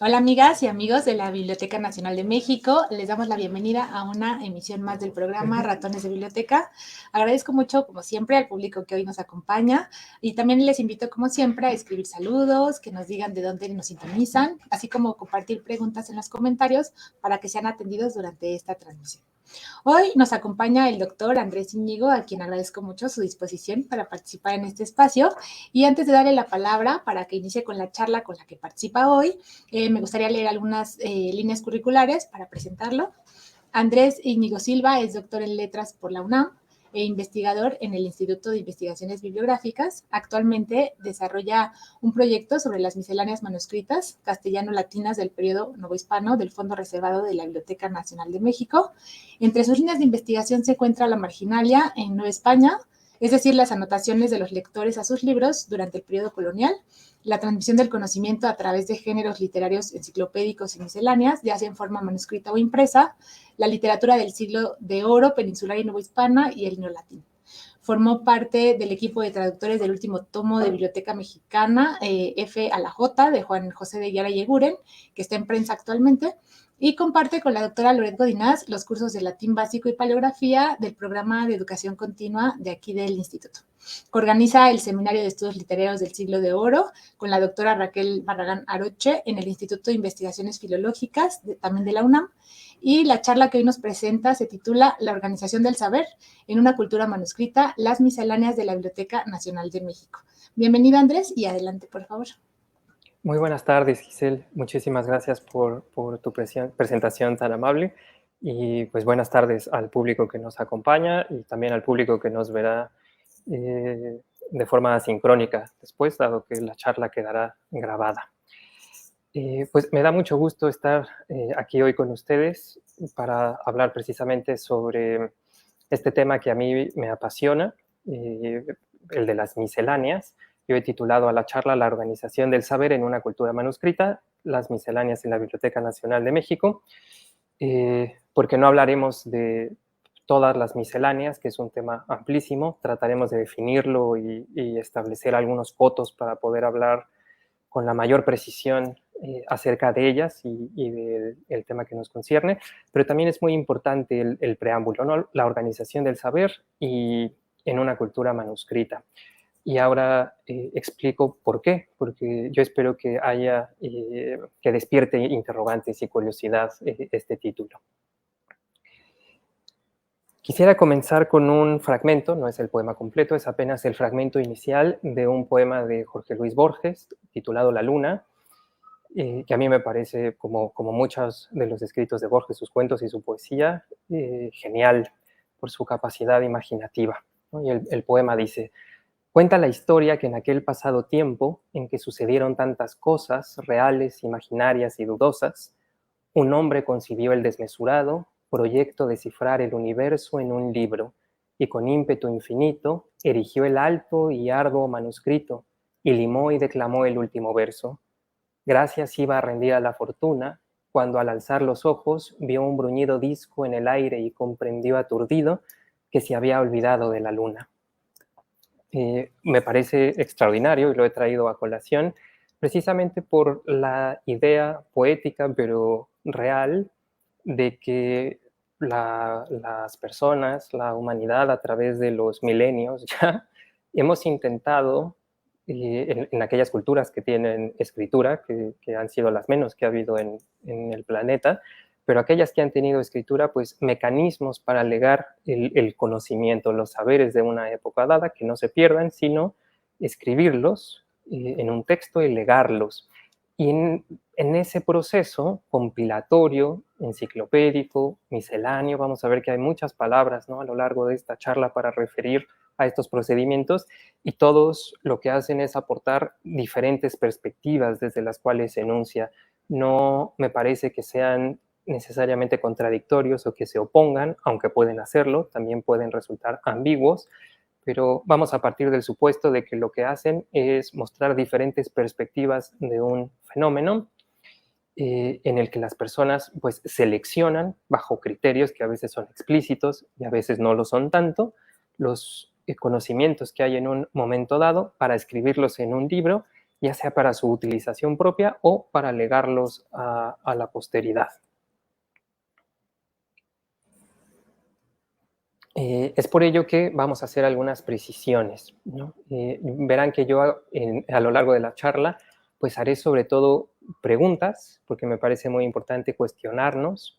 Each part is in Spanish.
Hola amigas y amigos de la Biblioteca Nacional de México, les damos la bienvenida a una emisión más del programa Ratones de Biblioteca. Agradezco mucho, como siempre, al público que hoy nos acompaña y también les invito, como siempre, a escribir saludos, que nos digan de dónde nos sintonizan, así como compartir preguntas en los comentarios para que sean atendidos durante esta transmisión. Hoy nos acompaña el doctor Andrés Íñigo, a quien agradezco mucho su disposición para participar en este espacio. Y antes de darle la palabra para que inicie con la charla con la que participa hoy, me gustaría leer algunas líneas curriculares para presentarlo. Andrés Íñigo Silva es doctor en letras por la UNAM e investigador en el Instituto de Investigaciones Bibliográficas. Actualmente desarrolla un proyecto sobre las misceláneas manuscritas castellano-latinas del periodo novohispano del Fondo Reservado de la Biblioteca Nacional de México. Entre sus líneas de investigación se encuentra la marginalia en Nueva España, es decir, las anotaciones de los lectores a sus libros durante el periodo colonial, la transmisión del conocimiento a través de géneros literarios enciclopédicos y misceláneas, ya sea en forma manuscrita o impresa, la literatura del siglo de oro peninsular y novohispana y el neolatín. Formó parte del equipo de traductores del último tomo de Biblioteca Mexicana, F a la J, de Juan José de Yara y Eguren, que está en prensa actualmente, y comparte con la doctora Loret Godinás los cursos de latín básico y paleografía del programa de educación continua de aquí del instituto. Organiza el Seminario de Estudios Literarios del Siglo de Oro con la doctora Raquel Barragán Aroche en el Instituto de Investigaciones Filológicas, también de la UNAM, y la charla que hoy nos presenta se titula La organización del saber en una cultura manuscrita, las misceláneas de la Biblioteca Nacional de México. Bienvenido, Andrés, y adelante, por favor. Muy buenas tardes, Giselle. Muchísimas gracias por tu presentación tan amable. Y pues buenas tardes al público que nos acompaña y también al público que nos verá de forma sincrónica después, dado que la charla quedará grabada. Pues me da mucho gusto estar aquí hoy con ustedes para hablar precisamente sobre este tema que a mí me apasiona, el de las misceláneas. Yo he titulado a la charla La organización del saber en una cultura manuscrita, las misceláneas en la Biblioteca Nacional de México, porque no hablaremos de todas las misceláneas, que es un tema amplísimo, trataremos de definirlo y establecer algunos cotos para poder hablar con la mayor precisión acerca de ellas y del tema que nos concierne, pero también es muy importante el preámbulo, ¿no? La organización del saber y en una cultura manuscrita. Y ahora explico por qué, porque yo espero que haya, que despierte interrogantes y curiosidad este título. Quisiera comenzar con un fragmento, no es el poema completo, es apenas el fragmento inicial de un poema de Jorge Luis Borges, titulado La Luna, que a mí me parece, como muchos de los escritos de Borges, sus cuentos y su poesía, genial por su capacidad imaginativa, ¿no? Y el poema dice: cuenta la historia que en aquel pasado tiempo, en que sucedieron tantas cosas, reales, imaginarias y dudosas, un hombre concibió el desmesurado proyecto de cifrar el universo en un libro, y con ímpetu infinito erigió el alto y arduo manuscrito, y limó y declamó el último verso. Gracias iba a rendir a la fortuna, cuando al alzar los ojos vio un bruñido disco en el aire y comprendió aturdido que se había olvidado de la luna. Me parece extraordinario y lo he traído a colación precisamente por la idea poética, pero real, de que las personas, la humanidad, a través de los milenios ya, hemos intentado, en aquellas culturas que tienen escritura, que han sido las menos que ha habido en el planeta, pero aquellas que han tenido escritura, pues mecanismos para legar el conocimiento, los saberes de una época dada, que no se pierdan, sino escribirlos en un texto y legarlos. Y en ese proceso compilatorio, enciclopédico, misceláneo, vamos a ver que hay muchas palabras, ¿no?, a lo largo de esta charla para referir a estos procedimientos, y todos lo que hacen es aportar diferentes perspectivas desde las cuales se enuncia. No me parece que sean necesariamente contradictorios o que se opongan, aunque pueden hacerlo, también pueden resultar ambiguos, pero vamos a partir del supuesto de que lo que hacen es mostrar diferentes perspectivas de un fenómeno en el que las personas pues seleccionan bajo criterios que a veces son explícitos y a veces no lo son tanto, los conocimientos que hay en un momento dado para escribirlos en un libro ya sea para su utilización propia o para legarlos a la posteridad. Es por ello que vamos a hacer algunas precisiones, ¿no? Verán que yo a lo largo de la charla pues haré sobre todo preguntas, porque me parece muy importante cuestionarnos,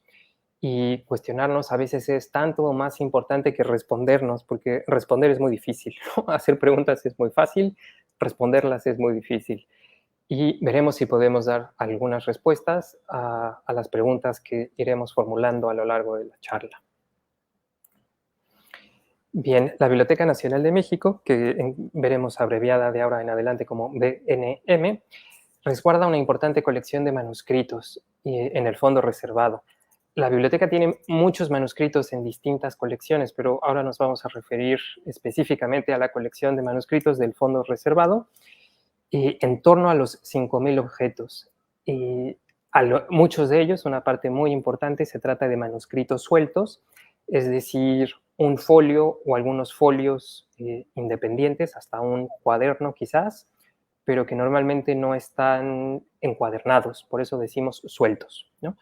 y cuestionarnos a veces es tanto o más importante que respondernos, porque responder es muy difícil, ¿no? Hacer preguntas es muy fácil, responderlas es muy difícil. Y veremos si podemos dar algunas respuestas a las preguntas que iremos formulando a lo largo de la charla. Bien, la Biblioteca Nacional de México, que veremos abreviada de ahora en adelante como BNM, resguarda una importante colección de manuscritos en el fondo reservado. La biblioteca tiene muchos manuscritos en distintas colecciones, pero ahora nos vamos a referir específicamente a la colección de manuscritos del fondo reservado, en torno a los 5.000 objetos. Muchos de ellos, una parte muy importante, se trata de manuscritos sueltos, es decir, un folio o algunos folios independientes, hasta un cuaderno quizás, pero que normalmente no están encuadernados, por eso decimos sueltos, ¿no?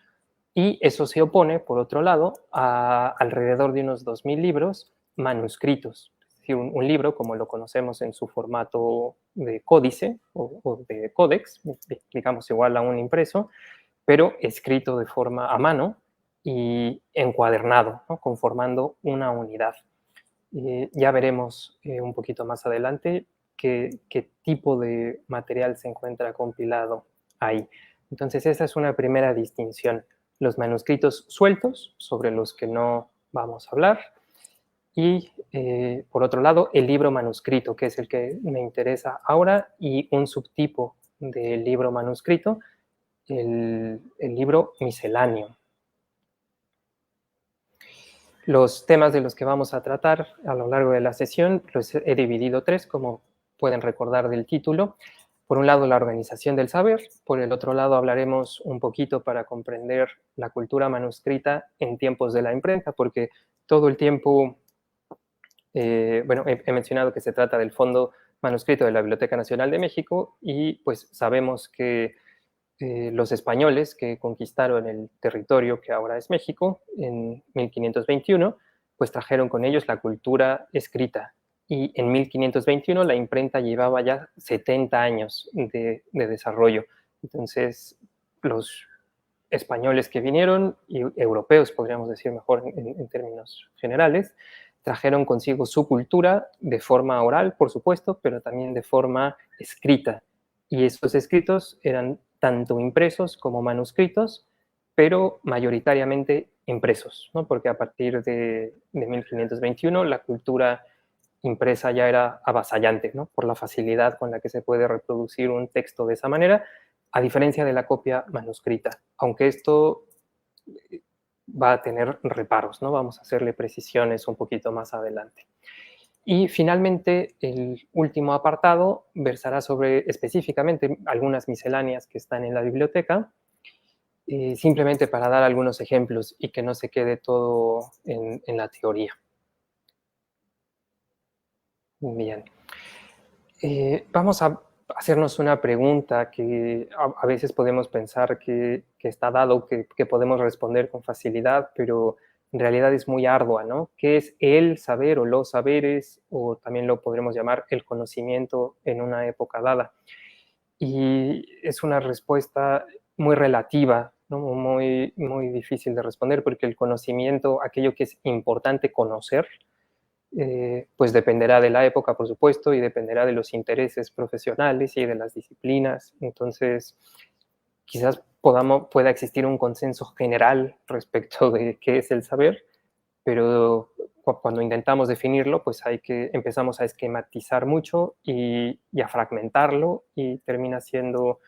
Y eso se opone, por otro lado, a alrededor de unos 2.000 libros manuscritos. Es decir, un libro, como lo conocemos en su formato de códice o de códex, digamos igual a un impreso, pero escrito de forma a mano y encuadernado, ¿no? Conformando una unidad. Ya veremos un poquito más adelante qué tipo de material se encuentra compilado ahí. Entonces, esa es una primera distinción. Los manuscritos sueltos, sobre los que no vamos a hablar, y por otro lado, el libro manuscrito, que es el que me interesa ahora, y un subtipo del libro manuscrito, el libro misceláneo. Los temas de los que vamos a tratar a lo largo de la sesión los he dividido tres, como pueden recordar del título. Por un lado, la organización del saber. Por el otro lado, hablaremos un poquito para comprender la cultura manuscrita en tiempos de la imprenta, porque todo el tiempo, bueno, he mencionado que se trata del Fondo Manuscrito de la Biblioteca Nacional de México y pues sabemos que los españoles que conquistaron el territorio que ahora es México en 1521, pues trajeron con ellos la cultura escrita. Y en 1521 la imprenta llevaba ya 70 años de desarrollo. Entonces, los españoles que vinieron, y europeos podríamos decir mejor en términos generales, trajeron consigo su cultura de forma oral, por supuesto, pero también de forma escrita. Y esos escritos eran tanto impresos como manuscritos, pero mayoritariamente impresos, ¿no? Porque a partir de 1521 la cultura impresa ya era avasallante, ¿no? Por la facilidad con la que se puede reproducir un texto de esa manera, a diferencia de la copia manuscrita. Aunque esto va a tener reparos, ¿no? Vamos a hacerle precisiones un poquito más adelante. Y finalmente, el último apartado versará sobre específicamente algunas misceláneas que están en la biblioteca, simplemente para dar algunos ejemplos y que no se quede todo en la teoría. Bien. Vamos a hacernos una pregunta que a veces podemos pensar que está dado, que podemos responder con facilidad, pero en realidad es muy ardua, ¿no? ¿Qué es el saber o los saberes, o también lo podremos llamar el conocimiento en una época dada? Y es una respuesta muy relativa, ¿no? Muy, muy difícil de responder, porque el conocimiento, aquello que es importante conocer, pues dependerá de la época, por supuesto, y dependerá de los intereses profesionales y de las disciplinas. Entonces, quizás pueda existir un consenso general respecto de qué es el saber, pero cuando intentamos definirlo, pues empezamos a esquematizar mucho y a fragmentarlo, y termina siendo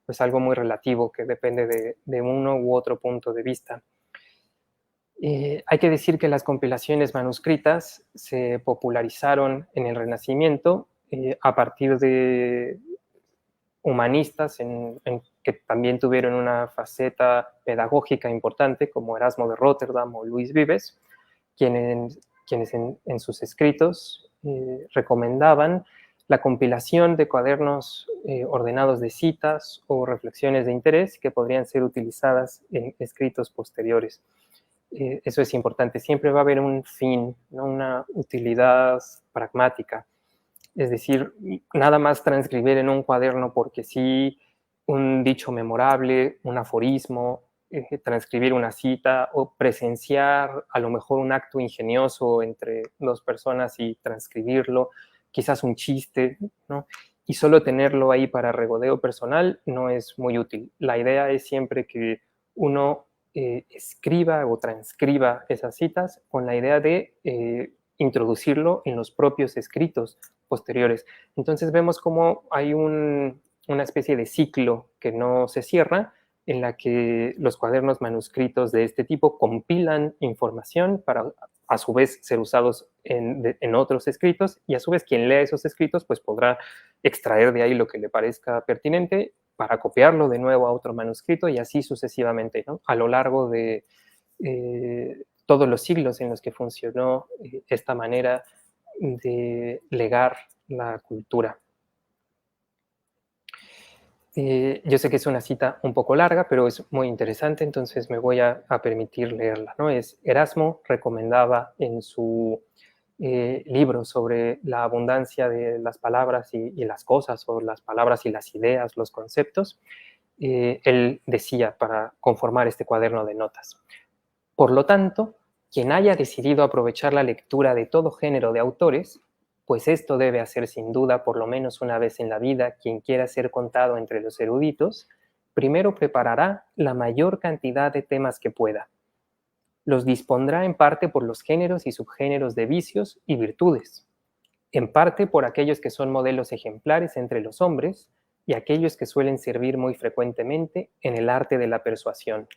pues algo muy relativo que depende de uno u otro punto de vista. Hay que decir que las compilaciones manuscritas se popularizaron en el Renacimiento a partir de humanistas que también tuvieron una faceta pedagógica importante, como Erasmo de Róterdam o Luis Vives, quienes en sus escritos recomendaban la compilación de cuadernos ordenados de citas o reflexiones de interés que podrían ser utilizadas en escritos posteriores. Eso es importante. Siempre va a haber un fin, ¿no? Una utilidad pragmática. Es decir, nada más transcribir en un cuaderno porque sí un dicho memorable, un aforismo, transcribir una cita o presenciar a lo mejor un acto ingenioso entre dos personas y transcribirlo, quizás un chiste, ¿no? Y solo tenerlo ahí para regodeo personal no es muy útil. La idea es siempre que uno escriba o transcriba esas citas con la idea de introducirlo en los propios escritos posteriores. Entonces vemos cómo hay una especie de ciclo que no se cierra, en la que los cuadernos manuscritos de este tipo compilan información para a su vez ser usados en otros escritos, y a su vez quien lea esos escritos pues podrá extraer de ahí lo que le parezca pertinente para copiarlo de nuevo a otro manuscrito y así sucesivamente, ¿no? A lo largo de todos los siglos en los que funcionó esta manera de legar la cultura. Yo sé que es una cita un poco larga, pero es muy interesante, entonces me voy a permitir leerla, ¿no? Erasmo recomendaba en su libro sobre la abundancia de las palabras y las cosas, o las palabras y las ideas, los conceptos, él decía para conformar este cuaderno de notas: por lo tanto, quien haya decidido aprovechar la lectura de todo género de autores, pues esto debe hacer sin duda por lo menos una vez en la vida quien quiera ser contado entre los eruditos, primero preparará la mayor cantidad de temas que pueda. Los dispondrá en parte por los géneros y subgéneros de vicios y virtudes, en parte por aquellos que son modelos ejemplares entre los hombres y aquellos que suelen servir muy frecuentemente en el arte de la persuasión,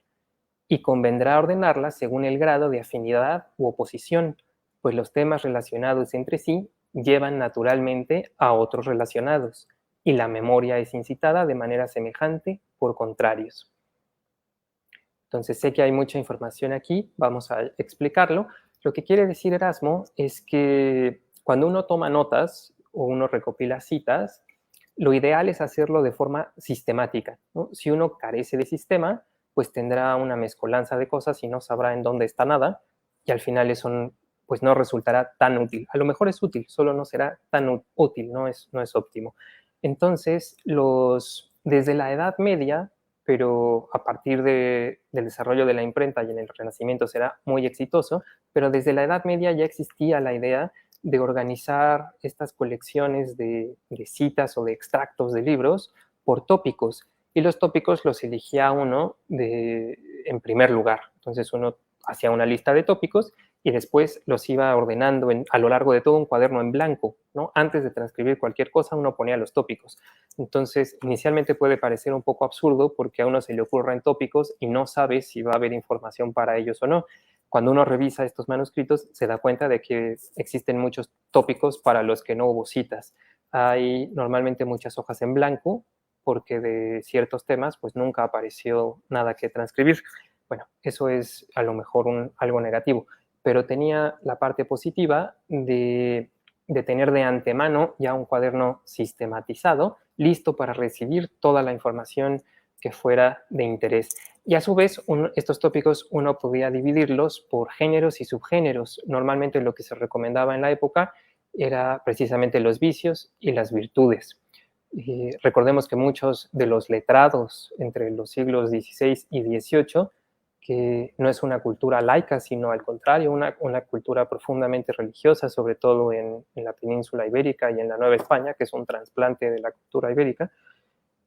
y convendrá ordenarlas según el grado de afinidad u oposición, pues los temas relacionados entre sí llevan naturalmente a otros relacionados, y la memoria es incitada de manera semejante por contrarios. Entonces sé que hay mucha información aquí, vamos a explicarlo. Lo que quiere decir Erasmo es que cuando uno toma notas o uno recopila citas, lo ideal es hacerlo de forma sistemática, ¿no? Si uno carece de sistema, pues tendrá una mezcolanza de cosas y no sabrá en dónde está nada, y al final eso pues no resultará tan útil. A lo mejor es útil, solo no será tan útil, no es óptimo. Entonces, desde la Edad Media, pero a partir del desarrollo de la imprenta y en el Renacimiento será muy exitoso, pero desde la Edad Media ya existía la idea de organizar estas colecciones de citas o de extractos de libros por tópicos, y los tópicos los elegía uno en primer lugar. Entonces uno hacía una lista de tópicos y después los iba ordenando a lo largo de todo un cuaderno en blanco, ¿no? Antes de transcribir cualquier cosa, uno ponía los tópicos. Entonces, inicialmente puede parecer un poco absurdo porque a uno se le ocurren tópicos y no sabe si va a haber información para ellos o no. Cuando uno revisa estos manuscritos, se da cuenta de que existen muchos tópicos para los que no hubo citas. Hay normalmente muchas hojas en blanco porque de ciertos temas pues nunca apareció nada que transcribir. Bueno, eso es a lo mejor algo negativo, pero tenía la parte positiva de tener de antemano ya un cuaderno sistematizado, listo para recibir toda la información que fuera de interés. Y a su vez, estos tópicos uno podía dividirlos por géneros y subgéneros. Normalmente lo que se recomendaba en la época era precisamente los vicios y las virtudes. Recordemos que muchos de los letrados entre los siglos XVI y XVIII, que no es una cultura laica, sino al contrario, una cultura profundamente religiosa, sobre todo en la península ibérica y en la Nueva España, que es un trasplante de la cultura ibérica.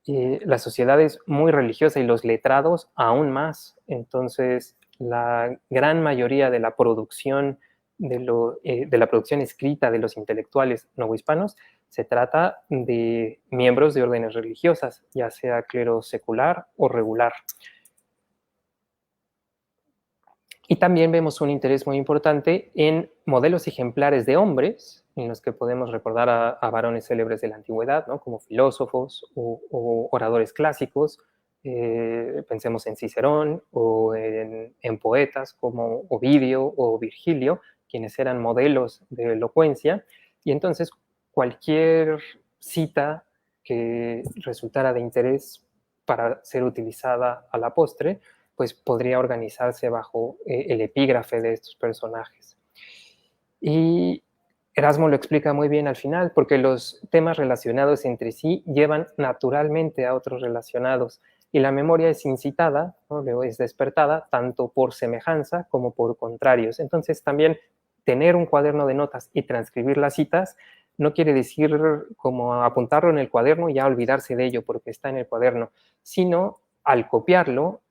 La sociedad es muy religiosa y los letrados aún más. Entonces, la gran mayoría de la producción de la producción escrita de los intelectuales novohispanos se trata de miembros de órdenes religiosas, ya sea clero secular o regular. Y también vemos un interés muy importante en modelos ejemplares de hombres, en los que podemos recordar a varones célebres de la antigüedad, ¿no? Como filósofos o oradores clásicos. Pensemos en Cicerón o en poetas como Ovidio o Virgilio, quienes eran modelos de elocuencia. Y entonces, cualquier cita que resultara de interés para ser utilizada a la postre, pues podría organizarse bajo el epígrafe de estos personajes. Y Erasmo lo explica muy bien al final, porque los temas relacionados entre sí llevan naturalmente a otros relacionados, y la memoria es incitada, ¿no? Es despertada tanto por semejanza como por contrarios. Entonces también tener un cuaderno de notas y transcribir las citas no quiere decir como apuntarlo en el cuaderno y ya olvidarse de ello porque está en el cuaderno, sino al copiarlo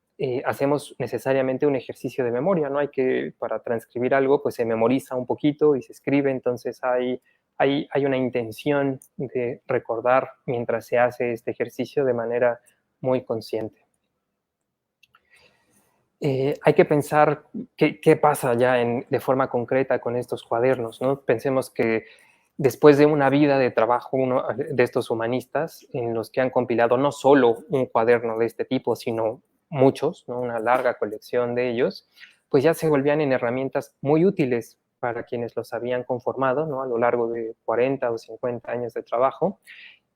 hacemos necesariamente un ejercicio de memoria, ¿no? Para transcribir algo, pues se memoriza un poquito y se escribe, entonces hay una intención de recordar mientras se hace este ejercicio de manera muy consciente. Hay que pensar qué pasa ya de forma concreta con estos cuadernos, ¿no? Pensemos que después de una vida de trabajo de estos humanistas, en los que han compilado no solo un cuaderno de este tipo, sino muchos, ¿no? Una larga colección de ellos, pues ya se volvían en herramientas muy útiles para quienes los habían conformado, ¿no? A lo largo de 40 o 50 años de trabajo.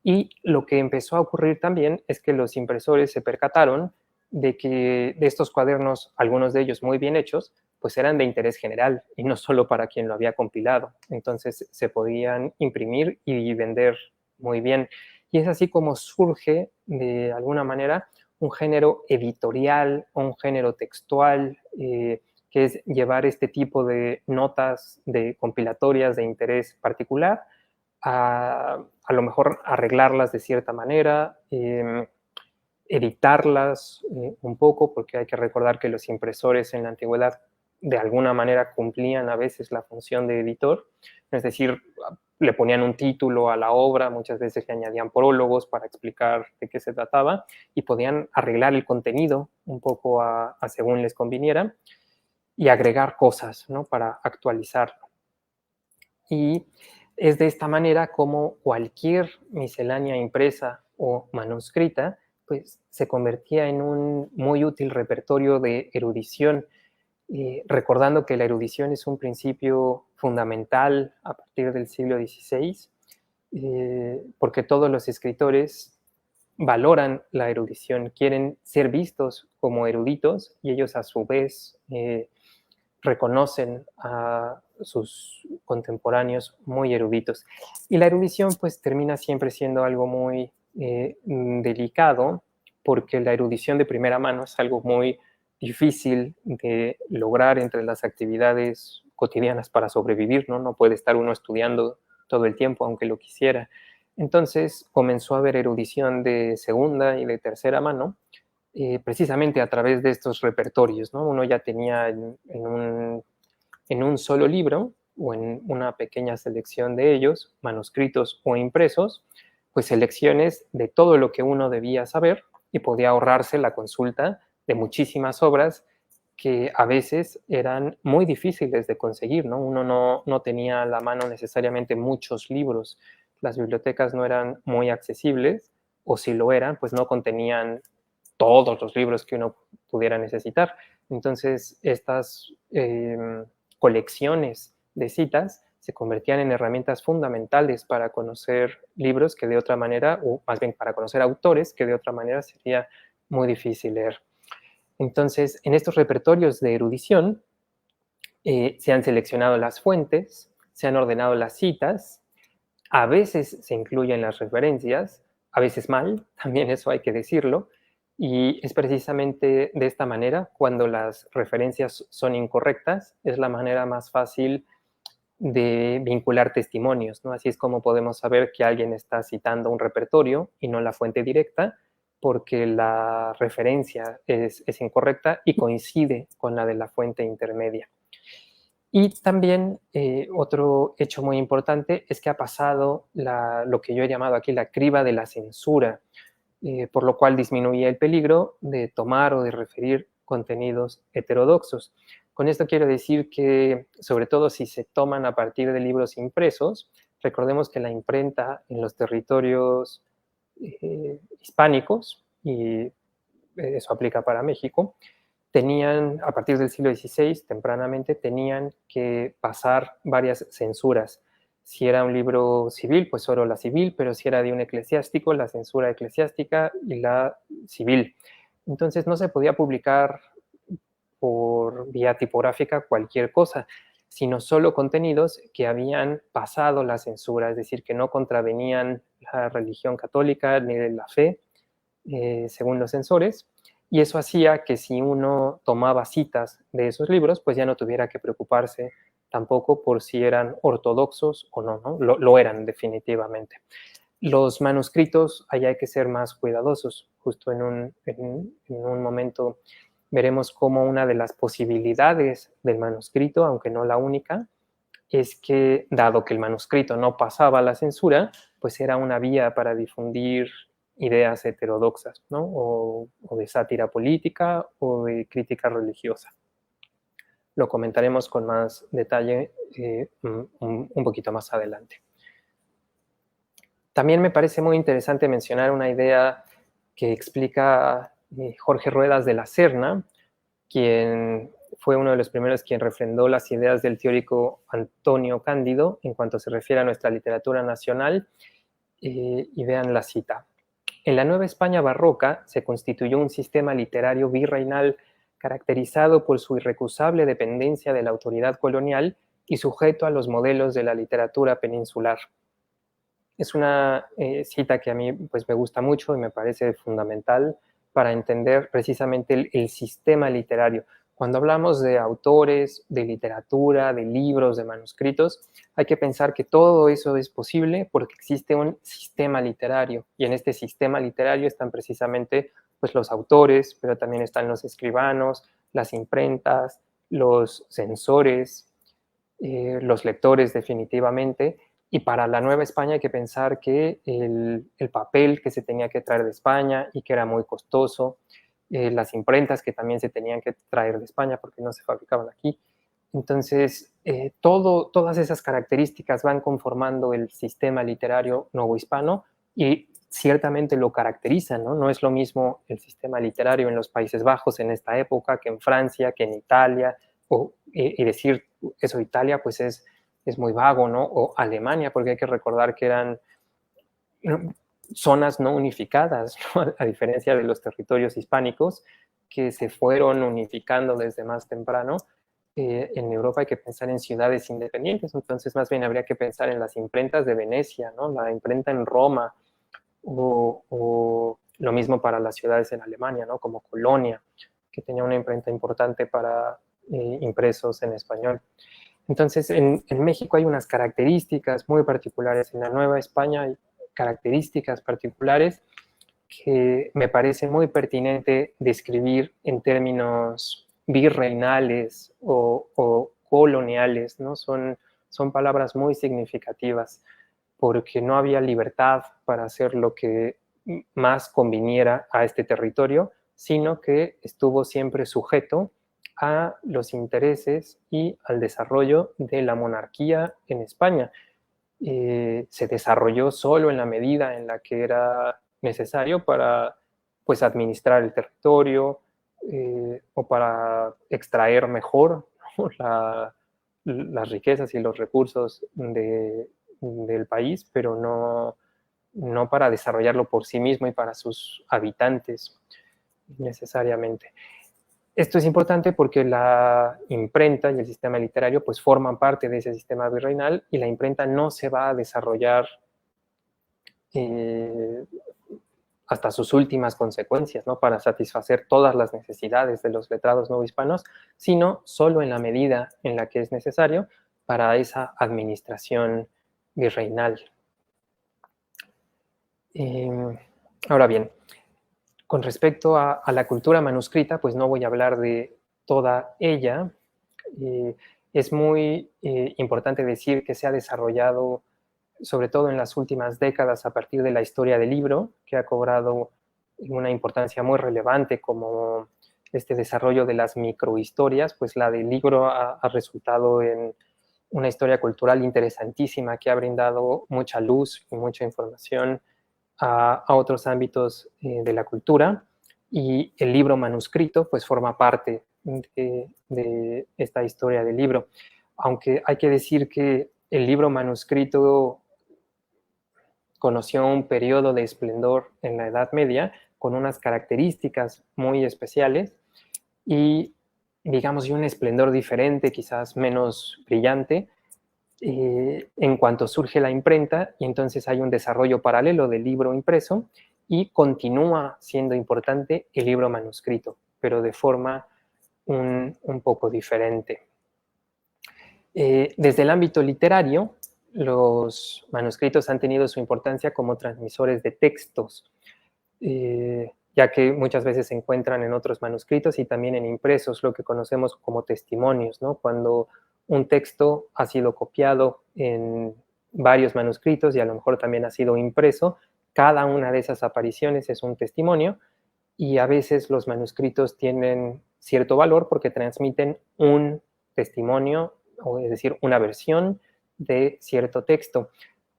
Y lo que empezó a ocurrir también es que los impresores se percataron de que de estos cuadernos, algunos de ellos muy bien hechos, pues eran de interés general y no solo para quien lo había compilado. Entonces se podían imprimir y vender muy bien. Y es así como surge, de alguna manera, un género editorial o un género textual, que es llevar este tipo de notas de compilatorias de interés particular a lo mejor arreglarlas de cierta manera, editarlas un poco, porque hay que recordar que los impresores en la antigüedad de alguna manera cumplían a veces la función de editor, es decir, le ponían un título a la obra, muchas veces le añadían prólogos para explicar de qué se trataba y podían arreglar el contenido un poco a según les conviniera y agregar cosas, ¿no? Para actualizarlo. Y es de esta manera como cualquier miscelánea impresa o manuscrita pues, se convertía en un muy útil repertorio de erudición, recordando que la erudición es un principio fundamental a partir del siglo XVI, porque todos los escritores valoran la erudición, quieren ser vistos como eruditos y ellos a su vez reconocen a sus contemporáneos muy eruditos. Y la erudición pues termina siempre siendo algo muy delicado, porque la erudición de primera mano es algo muy difícil de lograr entre las actividades cotidianas para sobrevivir, ¿no? No puede estar uno estudiando todo el tiempo, aunque lo quisiera. Entonces comenzó a haber erudición de segunda y de tercera mano, precisamente a través de estos repertorios, ¿no? Uno ya tenía en un solo libro o en una pequeña selección de ellos, manuscritos o impresos, pues selecciones de todo lo que uno debía saber y podía ahorrarse la consulta de muchísimas obras que a veces eran muy difíciles de conseguir, ¿no? Uno no tenía a la mano necesariamente muchos libros, las bibliotecas no eran muy accesibles, o si lo eran, pues no contenían todos los libros que uno pudiera necesitar. Entonces, estas colecciones de citas se convertían en herramientas fundamentales para conocer libros que de otra manera, o más bien para conocer autores que de otra manera sería muy difícil leer. Entonces, en estos repertorios de erudición se han seleccionado las fuentes, se han ordenado las citas, a veces se incluyen las referencias, a veces mal, también eso hay que decirlo, y es precisamente de esta manera, cuando las referencias son incorrectas, es la manera más fácil de vincular testimonios, ¿no? Así es como podemos saber que alguien está citando un repertorio y no la fuente directa, porque la referencia es incorrecta y coincide con la de la fuente intermedia. Y también otro hecho muy importante es que ha pasado lo que yo he llamado aquí la criba de la censura, por lo cual disminuye el peligro de tomar o de referir contenidos heterodoxos. Con esto quiero decir que, sobre todo si se toman a partir de libros impresos, recordemos que la imprenta en los territorios hispánicos, y eso aplica para México, tenían, a partir del siglo XVI, tempranamente, tenían que pasar varias censuras. Si era un libro civil, pues solo la civil, pero si era de un eclesiástico, la censura eclesiástica y la civil. Entonces no se podía publicar por vía tipográfica cualquier cosa, sino solo contenidos que habían pasado la censura, es decir, que no contravenían la religión católica ni la fe, según los censores, y eso hacía que si uno tomaba citas de esos libros, pues ya no tuviera que preocuparse tampoco por si eran ortodoxos o no, ¿no? Lo eran definitivamente. Los manuscritos, ahí hay que ser más cuidadosos. Justo en un momento veremos cómo una de las posibilidades del manuscrito, aunque no la única, es que, dado que el manuscrito no pasaba la censura, pues era una vía para difundir ideas heterodoxas, ¿no? O de sátira política o de crítica religiosa. Lo comentaremos con más detalle un poquito más adelante. También me parece muy interesante mencionar una idea que explica Jorge Ruedas de la Serna, quien fue uno de los primeros quien refrendó las ideas del teórico Antonio Cándido en cuanto se refiere a nuestra literatura nacional. Y vean la cita. En la Nueva España barroca se constituyó un sistema literario virreinal caracterizado por su irrecusable dependencia de la autoridad colonial y sujeto a los modelos de la literatura peninsular. Es una cita que a mí pues, me gusta mucho y me parece fundamental para entender precisamente el sistema literario. Cuando hablamos de autores, de literatura, de libros, de manuscritos, hay que pensar que todo eso es posible porque existe un sistema literario y en este sistema literario están precisamente pues, los autores, pero también están los escribanos, las imprentas, los censores, los lectores definitivamente. Y para la Nueva España hay que pensar que el papel que se tenía que traer de España y que era muy costoso, las imprentas que también se tenían que traer de España porque no se fabricaban aquí. Entonces, todas esas características van conformando el sistema literario novohispano y ciertamente lo caracterizan, ¿no? No es lo mismo el sistema literario en los Países Bajos en esta época que en Francia, que en Italia, y decir eso Italia, pues es muy vago, ¿no? O Alemania, porque hay que recordar que eran zonas no unificadas, ¿no? A diferencia de los territorios hispánicos que se fueron unificando desde más temprano. En Europa hay que pensar en ciudades independientes, entonces más bien habría que pensar en las imprentas de Venecia, ¿no? La imprenta en Roma, o lo mismo para las ciudades en Alemania, ¿no? Como Colonia, que tenía una imprenta importante para impresos en español. Entonces, en México hay unas características muy particulares, en la Nueva España hay características particulares que me parece muy pertinente describir en términos virreinales o coloniales, ¿no? Son palabras muy significativas porque no había libertad para hacer lo que más conviniera a este territorio, sino que estuvo siempre sujeto a los intereses y al desarrollo de la monarquía en España. Se desarrolló solo en la medida en la que era necesario para pues, administrar el territorio o para extraer mejor, ¿no? las riquezas y los recursos del país, pero no para desarrollarlo por sí mismo y para sus habitantes necesariamente. Esto es importante porque la imprenta y el sistema literario pues forman parte de ese sistema virreinal y la imprenta no se va a desarrollar hasta sus últimas consecuencias, ¿no? Para satisfacer todas las necesidades de los letrados novohispanos, sino solo en la medida en la que es necesario para esa administración virreinal. Ahora bien, con respecto a la cultura manuscrita, pues no voy a hablar de toda ella. Es muy importante decir que se ha desarrollado, sobre todo en las últimas décadas, a partir de la historia del libro, que ha cobrado una importancia muy relevante como este desarrollo de las microhistorias, pues la del libro ha resultado en una historia cultural interesantísima que ha brindado mucha luz y mucha información a otros ámbitos de la cultura, y el libro manuscrito pues forma parte de esta historia del libro. Aunque hay que decir que el libro manuscrito conoció un periodo de esplendor en la Edad Media con unas características muy especiales y, digamos, y un esplendor diferente, quizás menos brillante, en cuanto surge la imprenta, y entonces hay un desarrollo paralelo del libro impreso y continúa siendo importante el libro manuscrito, pero de forma un poco diferente. Desde el ámbito literario, los manuscritos han tenido su importancia como transmisores de textos, ya que muchas veces se encuentran en otros manuscritos y también en impresos, lo que conocemos como testimonios, ¿no? Cuando un texto ha sido copiado en varios manuscritos y a lo mejor también ha sido impreso, cada una de esas apariciones es un testimonio, y a veces los manuscritos tienen cierto valor porque transmiten un testimonio, o es decir, una versión de cierto texto,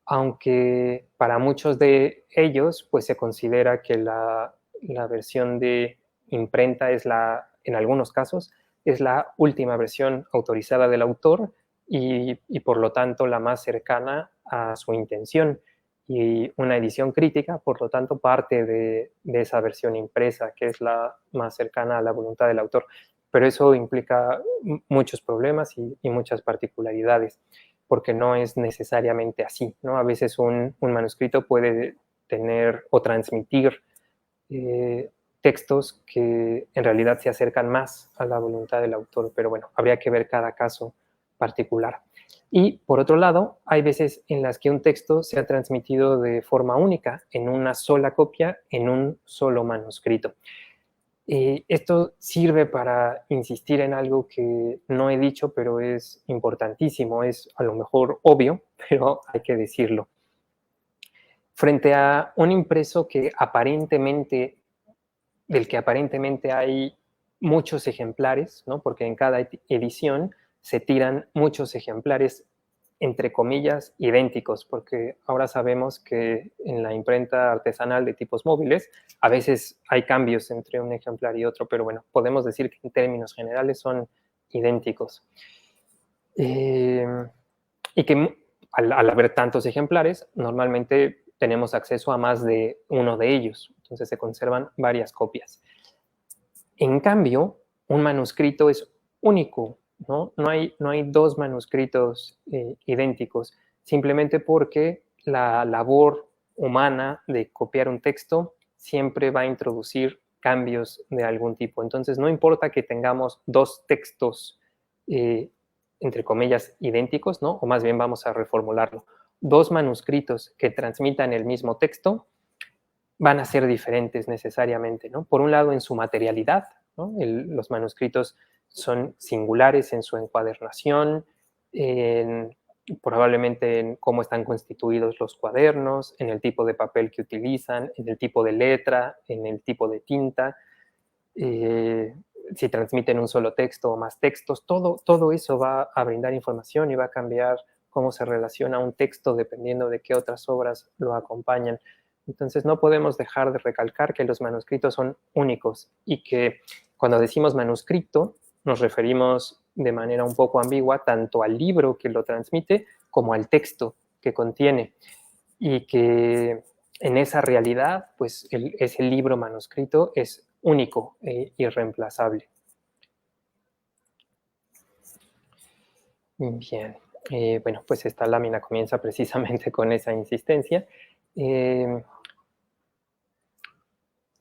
aunque para muchos de ellos pues se considera que la versión de imprenta es en algunos casos, es la última versión autorizada del autor y por lo tanto la más cercana a su intención. Y una edición crítica, por lo tanto, parte de esa versión impresa, que es la más cercana a la voluntad del autor. Pero eso implica muchos problemas y muchas particularidades, porque no es necesariamente así, ¿no? A veces un manuscrito puede tener o transmitir textos que en realidad se acercan más a la voluntad del autor, pero bueno, habría que ver cada caso particular. Y por otro lado, hay veces en las que un texto se ha transmitido de forma única, en una sola copia, en un solo manuscrito. Esto sirve para insistir en algo que no he dicho, pero es importantísimo, es a lo mejor obvio, pero hay que decirlo. Frente a un impreso del que aparentemente hay muchos ejemplares, ¿no? Porque en cada edición se tiran muchos ejemplares, entre comillas, idénticos, porque ahora sabemos que en la imprenta artesanal de tipos móviles a veces hay cambios entre un ejemplar y otro, pero bueno, podemos decir que en términos generales son idénticos. Y que al haber tantos ejemplares, normalmente tenemos acceso a más de uno de ellos, entonces se conservan varias copias. En cambio, un manuscrito es único, ¿no? No hay dos manuscritos idénticos, simplemente porque la labor humana de copiar un texto siempre va a introducir cambios de algún tipo. Entonces, no importa que tengamos dos textos, entre comillas, idénticos, ¿no? O más bien vamos a reformularlo. Dos manuscritos que transmitan el mismo texto van a ser diferentes necesariamente, ¿no? Por un lado, en su materialidad, ¿no? Los manuscritos son singulares en su encuadernación, probablemente en cómo están constituidos los cuadernos, en el tipo de papel que utilizan, en el tipo de letra, en el tipo de tinta, si transmiten un solo texto o más textos, todo eso va a brindar información y va a cambiar cómo se relaciona un texto dependiendo de qué otras obras lo acompañan. Entonces no podemos dejar de recalcar que los manuscritos son únicos y que cuando decimos manuscrito nos referimos de manera un poco ambigua tanto al libro que lo transmite como al texto que contiene, y que en esa realidad pues ese libro manuscrito es único e irreemplazable. Bien, bueno, pues esta lámina comienza precisamente con esa insistencia.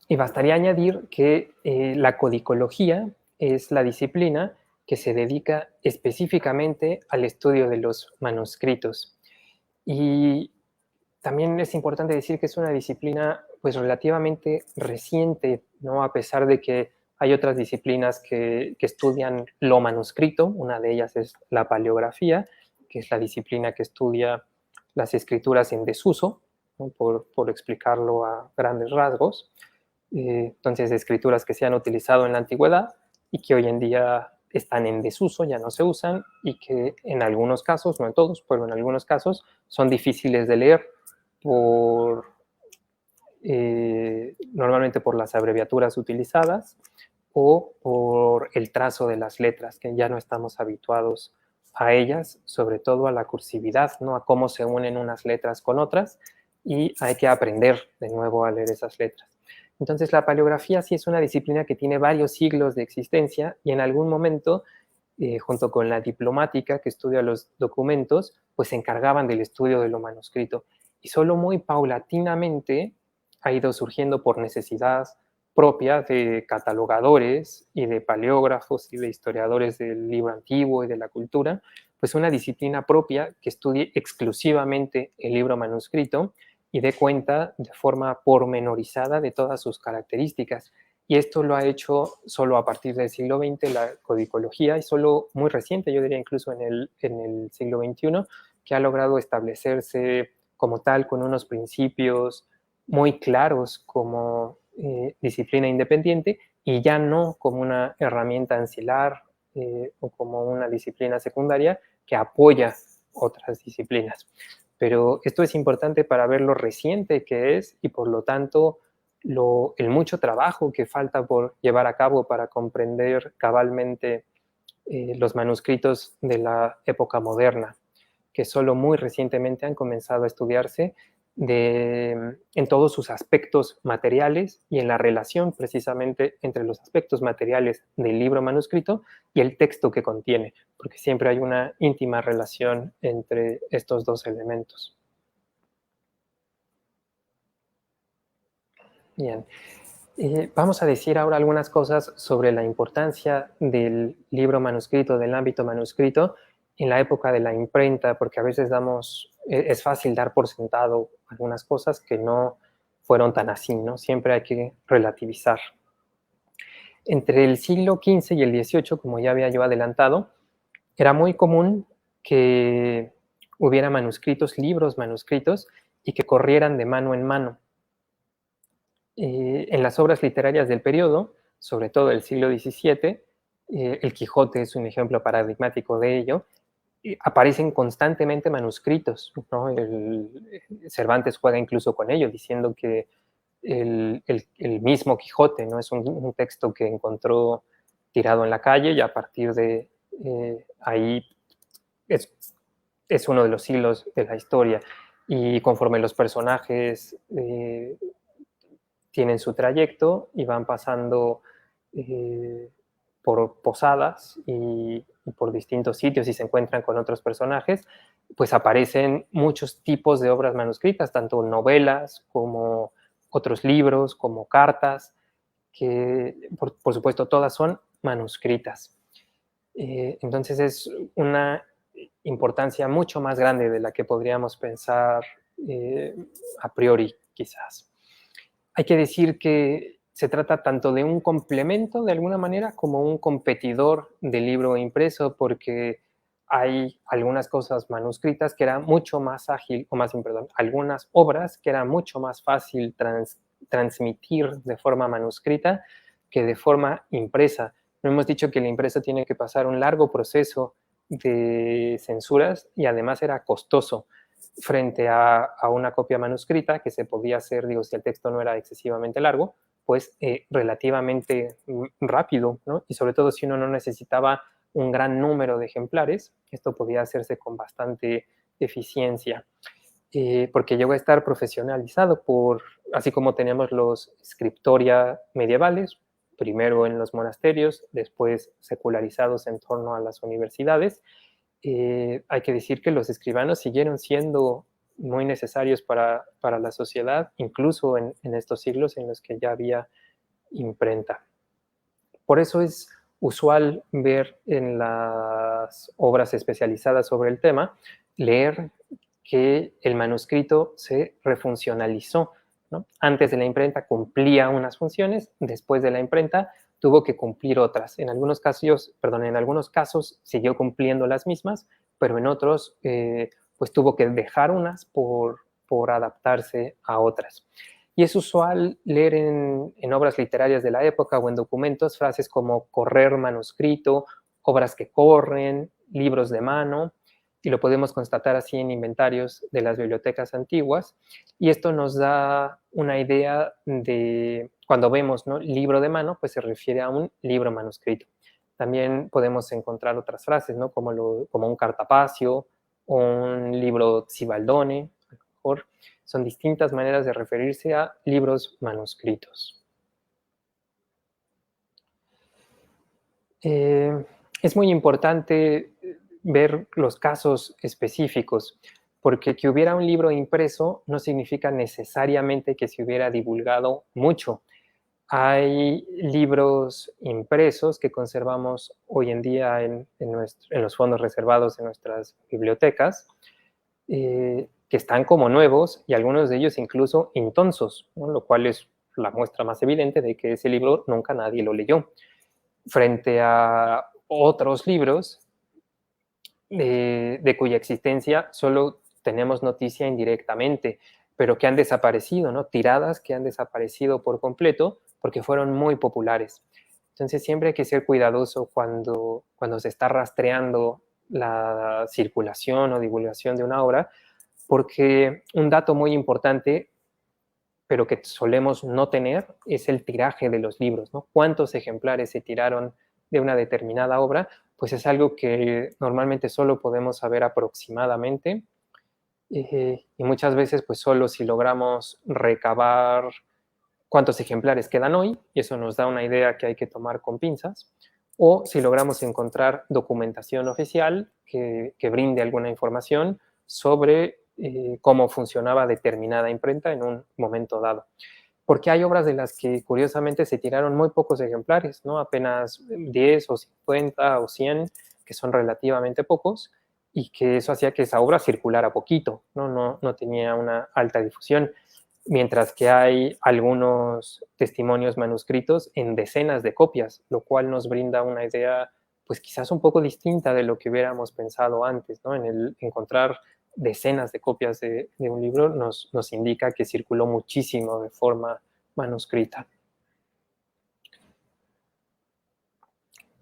Y bastaría añadir que la codicología es la disciplina que se dedica específicamente al estudio de los manuscritos. Y también es importante decir que es una disciplina pues relativamente reciente, ¿no? A pesar de que hay otras disciplinas que estudian lo manuscrito, una de ellas es la paleografía, que es la disciplina que estudia las escrituras en desuso, ¿no? por explicarlo a grandes rasgos. Entonces, escrituras que se han utilizado en la antigüedad y que hoy en día están en desuso, ya no se usan, y que en algunos casos, no en todos, pero en algunos casos, son difíciles de leer normalmente por las abreviaturas utilizadas o por el trazo de las letras, que ya no estamos habituados a ellas, sobre todo a la cursividad, ¿no? A cómo se unen unas letras con otras, y hay que aprender de nuevo a leer esas letras. Entonces, la paleografía sí es una disciplina que tiene varios siglos de existencia y en algún momento, junto con la diplomática que estudia los documentos, pues se encargaban del estudio de lo manuscrito. Y solo muy paulatinamente ha ido surgiendo por necesidad propia de catalogadores y de paleógrafos y de historiadores del libro antiguo y de la cultura, pues una disciplina propia que estudie exclusivamente el libro manuscrito y dé cuenta de forma pormenorizada de todas sus características. Y esto lo ha hecho solo a partir del siglo XX la codicología, y solo muy reciente, yo diría incluso en el siglo XXI, que ha logrado establecerse como tal con unos principios muy claros como disciplina independiente y ya no como una herramienta ancilar o como una disciplina secundaria que apoya otras disciplinas. Pero esto es importante para ver lo reciente que es y por lo tanto el mucho trabajo que falta por llevar a cabo para comprender cabalmente los manuscritos de la época moderna, que solo muy recientemente han comenzado a estudiarse en todos sus aspectos materiales y en la relación precisamente entre los aspectos materiales del libro manuscrito y el texto que contiene, porque siempre hay una íntima relación entre estos dos elementos. Bien, vamos a decir ahora algunas cosas sobre la importancia del libro manuscrito, del ámbito manuscrito, en la época de la imprenta, porque a veces es fácil dar por sentado algunas cosas que no fueron tan así, ¿no? Siempre hay que relativizar. Entre el siglo XV y el XVIII, como ya había yo adelantado, era muy común que hubiera manuscritos, libros manuscritos, y que corrieran de mano en mano. En las obras literarias del periodo, sobre todo del siglo XVII, el Quijote es un ejemplo paradigmático de ello, aparecen constantemente manuscritos, ¿no? Cervantes juega incluso con ello, diciendo que el mismo Quijote no es un texto que encontró tirado en la calle y a partir de ahí es uno de los hilos de la historia. Y conforme los personajes tienen su trayecto y van pasando por posadas y por distintos sitios y se encuentran con otros personajes, pues aparecen muchos tipos de obras manuscritas, tanto novelas como otros libros, como cartas, que por supuesto todas son manuscritas. Entonces es una importancia mucho más grande de la que podríamos pensar a priori quizás. Hay que decir que se trata tanto de un complemento de alguna manera como un competidor del libro impreso, porque hay algunas cosas manuscritas que era mucho más ágil, o más, perdón, algunas obras que era mucho más fácil transmitir de forma manuscrita que de forma impresa. No hemos dicho que la impresa tiene que pasar un largo proceso de censuras y además era costoso frente a una copia manuscrita que se podía hacer, digo, si el texto no era excesivamente largo, pues relativamente rápido, ¿no? Y sobre todo si uno no necesitaba un gran número de ejemplares, esto podía hacerse con bastante eficiencia, porque llegó a estar profesionalizado así como tenemos los scriptoria medievales, primero en los monasterios, después secularizados en torno a las universidades. Hay que decir que los escribanos siguieron siendo muy necesarios para la sociedad, incluso en estos siglos en los que ya había imprenta. Por eso es usual ver en las obras especializadas sobre el tema, leer que el manuscrito se refuncionalizó, ¿no? Antes de la imprenta cumplía unas funciones, después de la imprenta tuvo que cumplir otras. En algunos casos siguió cumpliendo las mismas, pero en otros pues tuvo que dejar unas por adaptarse a otras. Y es usual leer en obras literarias de la época o en documentos frases como correr manuscrito, obras que corren, libros de mano, y lo podemos constatar así en inventarios de las bibliotecas antiguas. Y esto nos da una idea de, cuando vemos, ¿no?, libro de mano, pues se refiere a un libro manuscrito. También podemos encontrar otras frases, ¿no? Como un cartapacio o un libro Zibaldone, a lo mejor. Son distintas maneras de referirse a libros manuscritos. Es muy importante ver los casos específicos, porque que hubiera un libro impreso no significa necesariamente que se hubiera divulgado mucho. Hay libros impresos que conservamos hoy en día en los fondos reservados de nuestras bibliotecas, que están como nuevos y algunos de ellos incluso intonsos, ¿no? Lo cual es la muestra más evidente de que ese libro nunca nadie lo leyó. Frente a otros libros de cuya existencia solo tenemos noticia indirectamente, pero que han desaparecido, ¿no? Tiradas que han desaparecido por completo porque fueron muy populares. Entonces siempre hay que ser cuidadoso cuando se está rastreando la circulación o divulgación de una obra, porque un dato muy importante, pero que solemos no tener, es el tiraje de los libros, ¿no? ¿Cuántos ejemplares se tiraron de una determinada obra? Pues es algo que normalmente solo podemos saber aproximadamente, y muchas veces pues solo si logramos recabar cuántos ejemplares quedan hoy, y eso nos da una idea que hay que tomar con pinzas, o si logramos encontrar documentación oficial que brinde alguna información sobre cómo funcionaba determinada imprenta en un momento dado. Porque hay obras de las que curiosamente se tiraron muy pocos ejemplares, ¿no? Apenas 10 o 50 o 100, que son relativamente pocos, y que eso hacía que esa obra circulara poquito, ¿no? No tenía una alta difusión, mientras que hay algunos testimonios manuscritos en decenas de copias, lo cual nos brinda una idea, pues quizás un poco distinta de lo que hubiéramos pensado antes, ¿no? En el encontrar decenas de copias de un libro nos indica que circuló muchísimo de forma manuscrita.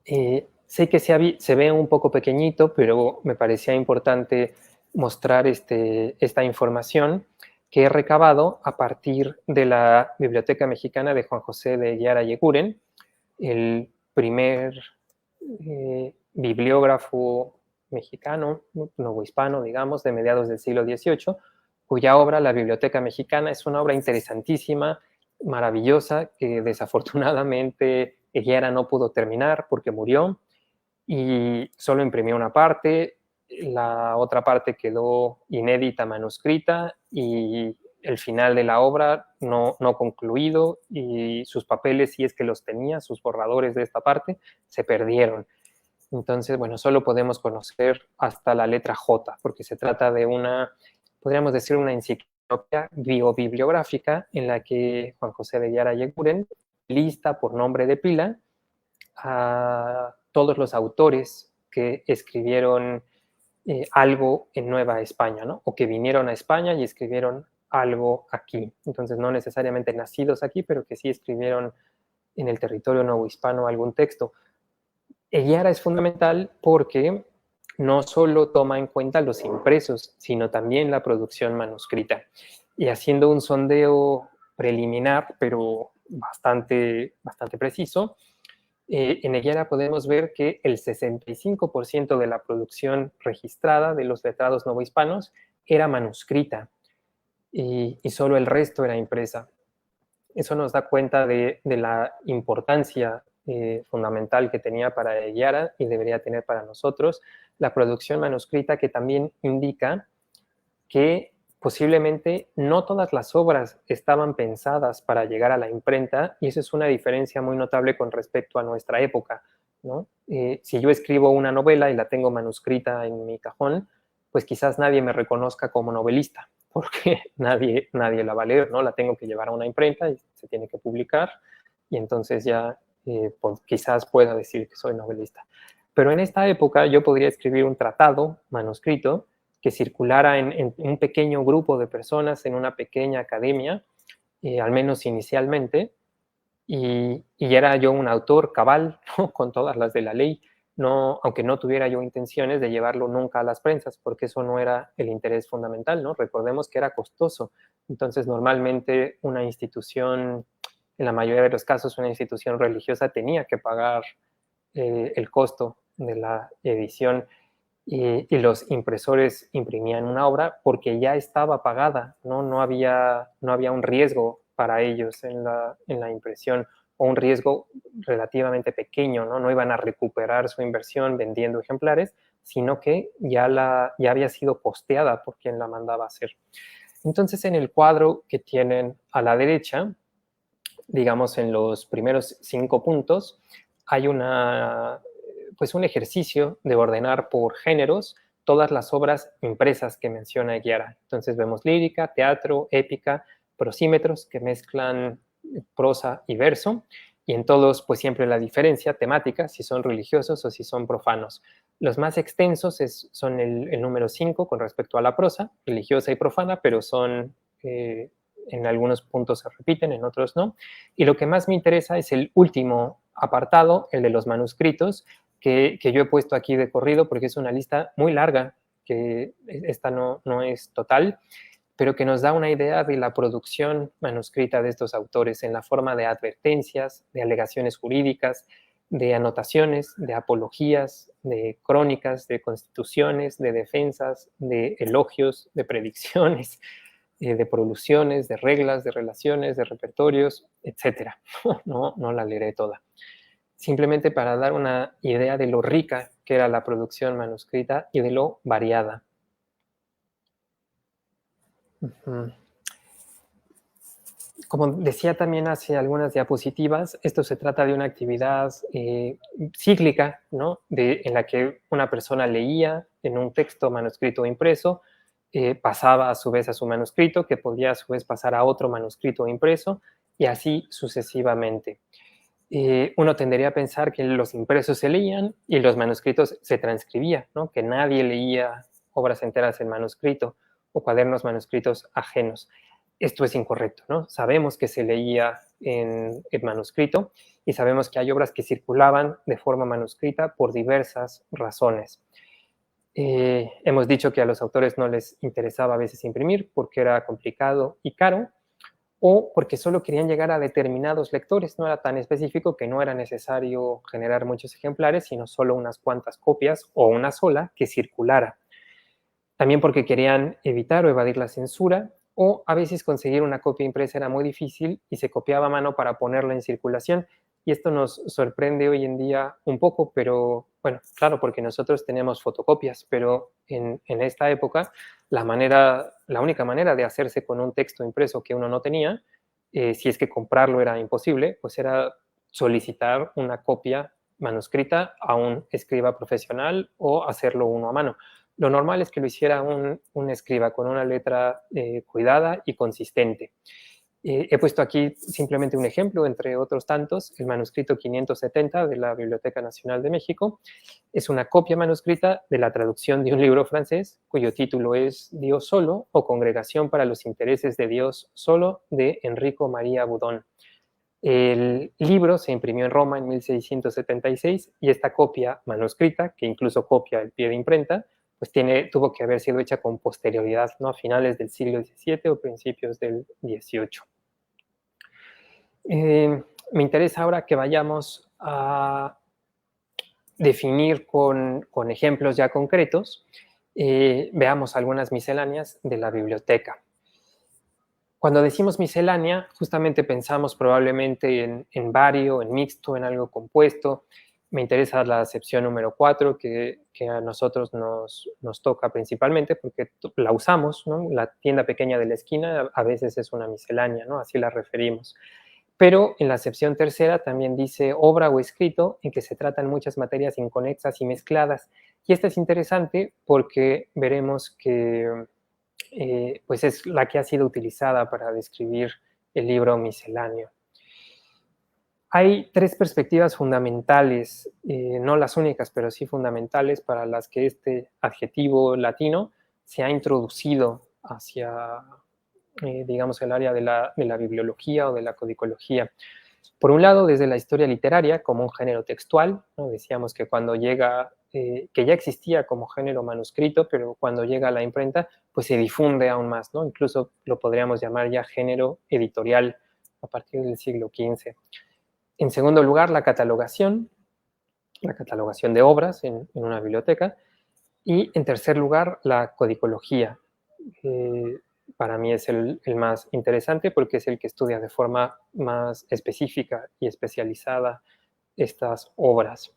Sé que se ve un poco pequeñito, pero me parecía importante mostrar esta información que he recabado a partir de la Biblioteca Mexicana de Juan José de Eguiara y Eguren, el primer bibliógrafo mexicano, novohispano, digamos, de mediados del siglo XVIII, cuya obra, La Biblioteca Mexicana, es una obra interesantísima, maravillosa, que desafortunadamente Eguiara no pudo terminar porque murió y solo imprimió una parte, la otra parte quedó inédita, manuscrita, y el final de la obra no concluido, y sus papeles, si es que los tenía, sus borradores de esta parte, se perdieron. Entonces, bueno, solo podemos conocer hasta la letra J, porque se trata de podríamos decir, una enciclopedia biobibliográfica en la que Juan José de Eguiara y Eguren lista por nombre de pila a todos los autores que escribieron algo en Nueva España, ¿no? O que vinieron a España y escribieron algo aquí. Entonces, no necesariamente nacidos aquí, pero que sí escribieron en el territorio novohispano algún texto. Eguiara es fundamental porque no solo toma en cuenta los impresos, sino también la producción manuscrita. Y haciendo un sondeo preliminar, pero bastante preciso, en Eguiara podemos ver que el 65% de la producción registrada de los letrados novohispanos era manuscrita, y solo el resto era impresa. Eso nos da cuenta de la importancia fundamental que tenía para Eguiara y debería tener para nosotros la producción manuscrita, que también indica que posiblemente no todas las obras estaban pensadas para llegar a la imprenta, y eso es una diferencia muy notable con respecto a nuestra época, ¿no? Si yo escribo una novela y la tengo manuscrita en mi cajón, pues quizás nadie me reconozca como novelista, porque nadie la va a leer, ¿no? La tengo que llevar a una imprenta y se tiene que publicar, y entonces ya pues, quizás pueda decir que soy novelista. Pero en esta época yo podría escribir un tratado manuscrito que circulara en un pequeño grupo de personas en una pequeña academia, al menos inicialmente, y era yo un autor cabal, ¿no? Con todas las de la ley, no, aunque no tuviera yo intenciones de llevarlo nunca a las prensas, porque eso no era el interés fundamental, ¿no? Recordemos que era costoso. Entonces, normalmente una institución, en la mayoría de los casos, una institución religiosa tenía que pagar el costo de la edición y los impresores imprimían una obra porque ya estaba pagada, ¿no? No había un riesgo para ellos en la impresión, o un riesgo relativamente pequeño, ¿no? No iban a recuperar su inversión vendiendo ejemplares, sino que ya había sido costeada por quien la mandaba a hacer. Entonces, en el cuadro que tienen a la derecha, digamos en los primeros 5 puntos, hay pues un ejercicio de ordenar por géneros todas las obras impresas que menciona Guiara. Entonces vemos lírica, teatro, épica, prosímetros que mezclan prosa y verso, y en todos pues siempre la diferencia temática, si son religiosos o si son profanos. Los más extensos son el número 5 con respecto a la prosa, religiosa y profana, pero son en algunos puntos se repiten, en otros no. Y lo que más me interesa es el último apartado, el de los manuscritos, que yo he puesto aquí de corrido porque es una lista muy larga, que esta no es total, pero que nos da una idea de la producción manuscrita de estos autores en la forma de advertencias, de alegaciones jurídicas, de anotaciones, de apologías, de crónicas, de constituciones, de defensas, de elogios, de predicciones, de producciones, de reglas, de relaciones, de repertorios, etc. No la leeré toda. Simplemente para dar una idea de lo rica que era la producción manuscrita y de lo variada. Como decía también hace algunas diapositivas, esto se trata de una actividad cíclica, ¿no? En la que una persona leía en un texto manuscrito o impreso, pasaba a su vez a su manuscrito, que podía a su vez pasar a otro manuscrito impreso, y así sucesivamente. Uno tendería a pensar que los impresos se leían y los manuscritos se transcribían, ¿no? Que nadie leía obras enteras en manuscrito o cuadernos manuscritos ajenos. Esto es incorrecto, ¿no? Sabemos que se leía en manuscrito y sabemos que hay obras que circulaban de forma manuscrita por diversas razones. Hemos dicho que a los autores no les interesaba a veces imprimir porque era complicado y caro, o porque solo querían llegar a determinados lectores. No era tan específico que no era necesario generar muchos ejemplares, sino solo unas cuantas copias o una sola que circulara. También porque querían evitar o evadir la censura, o a veces conseguir una copia impresa era muy difícil y se copiaba a mano para ponerla en circulación. Y esto nos sorprende hoy en día un poco, pero bueno, claro, porque nosotros tenemos fotocopias, pero en esta época la única manera de hacerse con un texto impreso que uno no tenía, si es que comprarlo era imposible, pues era solicitar una copia manuscrita a un escriba profesional o hacerlo uno a mano. Lo normal es que lo hiciera un escriba con una letra cuidada y consistente. He puesto aquí simplemente un ejemplo, entre otros tantos, el manuscrito 570 de la Biblioteca Nacional de México. Es una copia manuscrita de la traducción de un libro francés, cuyo título es Dios solo, o Congregación para los intereses de Dios solo, de Enrico María Budón. El libro se imprimió en Roma en 1676 y esta copia manuscrita, que incluso copia el pie de imprenta, pues tuvo que haber sido hecha con posterioridad, ¿no? A finales del siglo XVII o principios del XVIII. Me interesa ahora que vayamos a definir con ejemplos ya concretos, veamos algunas misceláneas de la biblioteca. Cuando decimos miscelánea, justamente pensamos probablemente en vario, en mixto, en algo compuesto. Me interesa la acepción número 4, que a nosotros nos toca principalmente porque la usamos, ¿no? La tienda pequeña de la esquina a veces es una miscelánea, ¿no? Así la referimos. Pero en la acepción tercera también dice obra o escrito en que se tratan muchas materias inconexas y mezcladas. Y esta es interesante porque veremos que pues es la que ha sido utilizada para describir el libro misceláneo. Hay 3 perspectivas fundamentales, no las únicas, pero sí fundamentales, para las que este adjetivo latino se ha introducido hacia, digamos, el área de la bibliología o de la codicología. Por un lado, desde la historia literaria como un género textual, ¿no? Decíamos que cuando llega, que ya existía como género manuscrito, pero cuando llega a la imprenta, pues se difunde aún más, ¿no? Incluso lo podríamos llamar ya género editorial a partir del siglo XV. En segundo lugar, la catalogación, la catalogación de obras en una biblioteca. Y en tercer lugar, la codicología. Para mí es el más interesante porque es el que estudia de forma más específica y especializada estas obras.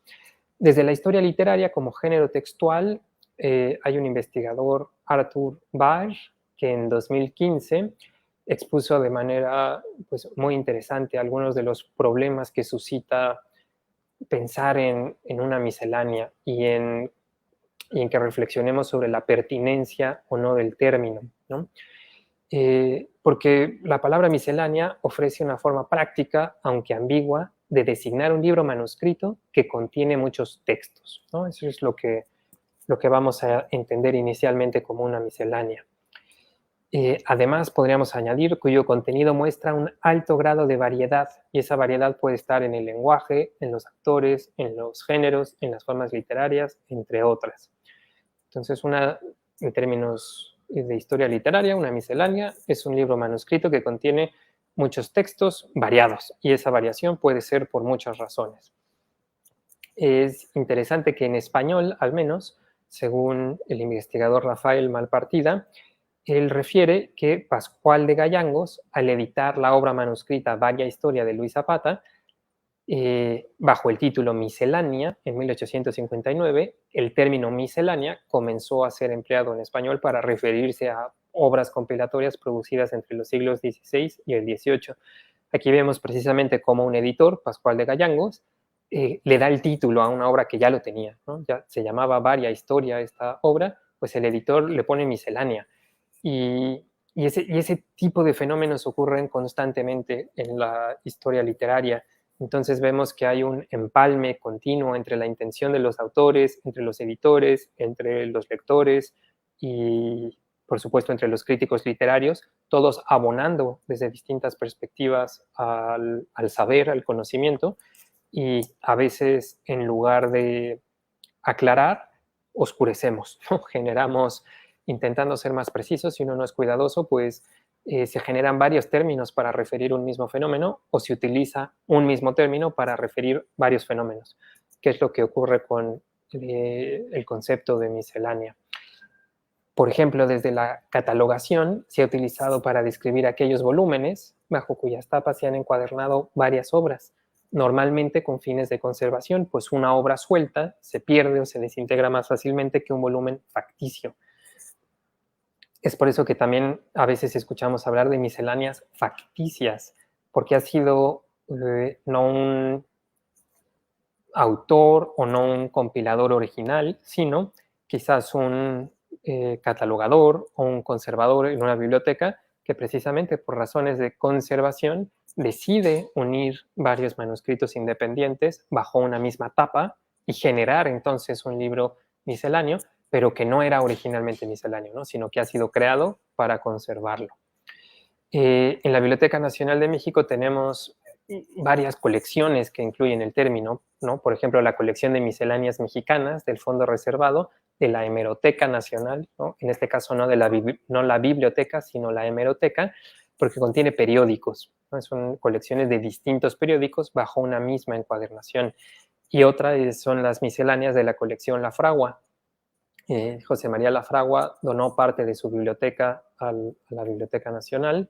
Desde la historia literaria como género textual, hay un investigador, Arthur Barr, que en 2015 expuso de manera pues, muy interesante algunos de los problemas que suscita pensar en una miscelánea y en que reflexionemos sobre la pertinencia o no del término, ¿no? Porque la palabra miscelánea ofrece una forma práctica, aunque ambigua, de designar un libro manuscrito que contiene muchos textos, ¿no? Eso es lo que vamos a entender inicialmente como una miscelánea. Además, podríamos añadir cuyo contenido muestra un alto grado de variedad, y esa variedad puede estar en el lenguaje, en los actores, en los géneros, en las formas literarias, entre otras. Entonces, en términos de historia literaria, una miscelánea es un libro manuscrito que contiene muchos textos variados, y esa variación puede ser por muchas razones. Es interesante que en español, al menos, según el investigador Rafael Malpartida, él refiere que Pascual de Gayangos, al editar la obra manuscrita Varia Historia de Luis Zapata, bajo el título Miscelánea, en 1859, el término miscelánea comenzó a ser empleado en español para referirse a obras compilatorias producidas entre los siglos XVI y el XVIII. Aquí vemos precisamente cómo un editor, Pascual de Gayangos, le da el título a una obra que ya lo tenía, ¿no? Ya se llamaba Varia Historia esta obra, pues el editor le pone miscelánea. Y ese tipo de fenómenos ocurren constantemente en la historia literaria. Entonces vemos que hay un empalme continuo entre la intención de los autores, entre los editores, entre los lectores y, por supuesto, entre los críticos literarios, todos abonando desde distintas perspectivas al saber, al conocimiento, y a veces, en lugar de aclarar, oscurecemos, ¿no? Generamos, intentando ser más precisos, si uno no es cuidadoso, pues se generan varios términos para referir un mismo fenómeno, o se utiliza un mismo término para referir varios fenómenos, que es lo que ocurre con el concepto de miscelánea. Por ejemplo, desde la catalogación se ha utilizado para describir aquellos volúmenes bajo cuyas tapas se han encuadernado varias obras, normalmente con fines de conservación, pues una obra suelta se pierde o se desintegra más fácilmente que un volumen facticio. Es por eso que también a veces escuchamos hablar de misceláneas facticias, porque ha sido no un autor o no un compilador original, sino quizás un catalogador o un conservador en una biblioteca que precisamente por razones de conservación decide unir varios manuscritos independientes bajo una misma tapa y generar entonces un libro misceláneo, pero que no era originalmente misceláneo, ¿no? Sino que ha sido creado para conservarlo. En la Biblioteca Nacional de México tenemos varias colecciones que incluyen el término, ¿no? Por ejemplo, la colección de misceláneas mexicanas del Fondo Reservado de la Hemeroteca Nacional, ¿no? En este caso no la biblioteca, sino la hemeroteca, porque contiene periódicos, ¿no? Son colecciones de distintos periódicos bajo una misma encuadernación. Y otra son las misceláneas de la colección La Fragua. José María La Fragua donó parte de su biblioteca a la Biblioteca Nacional,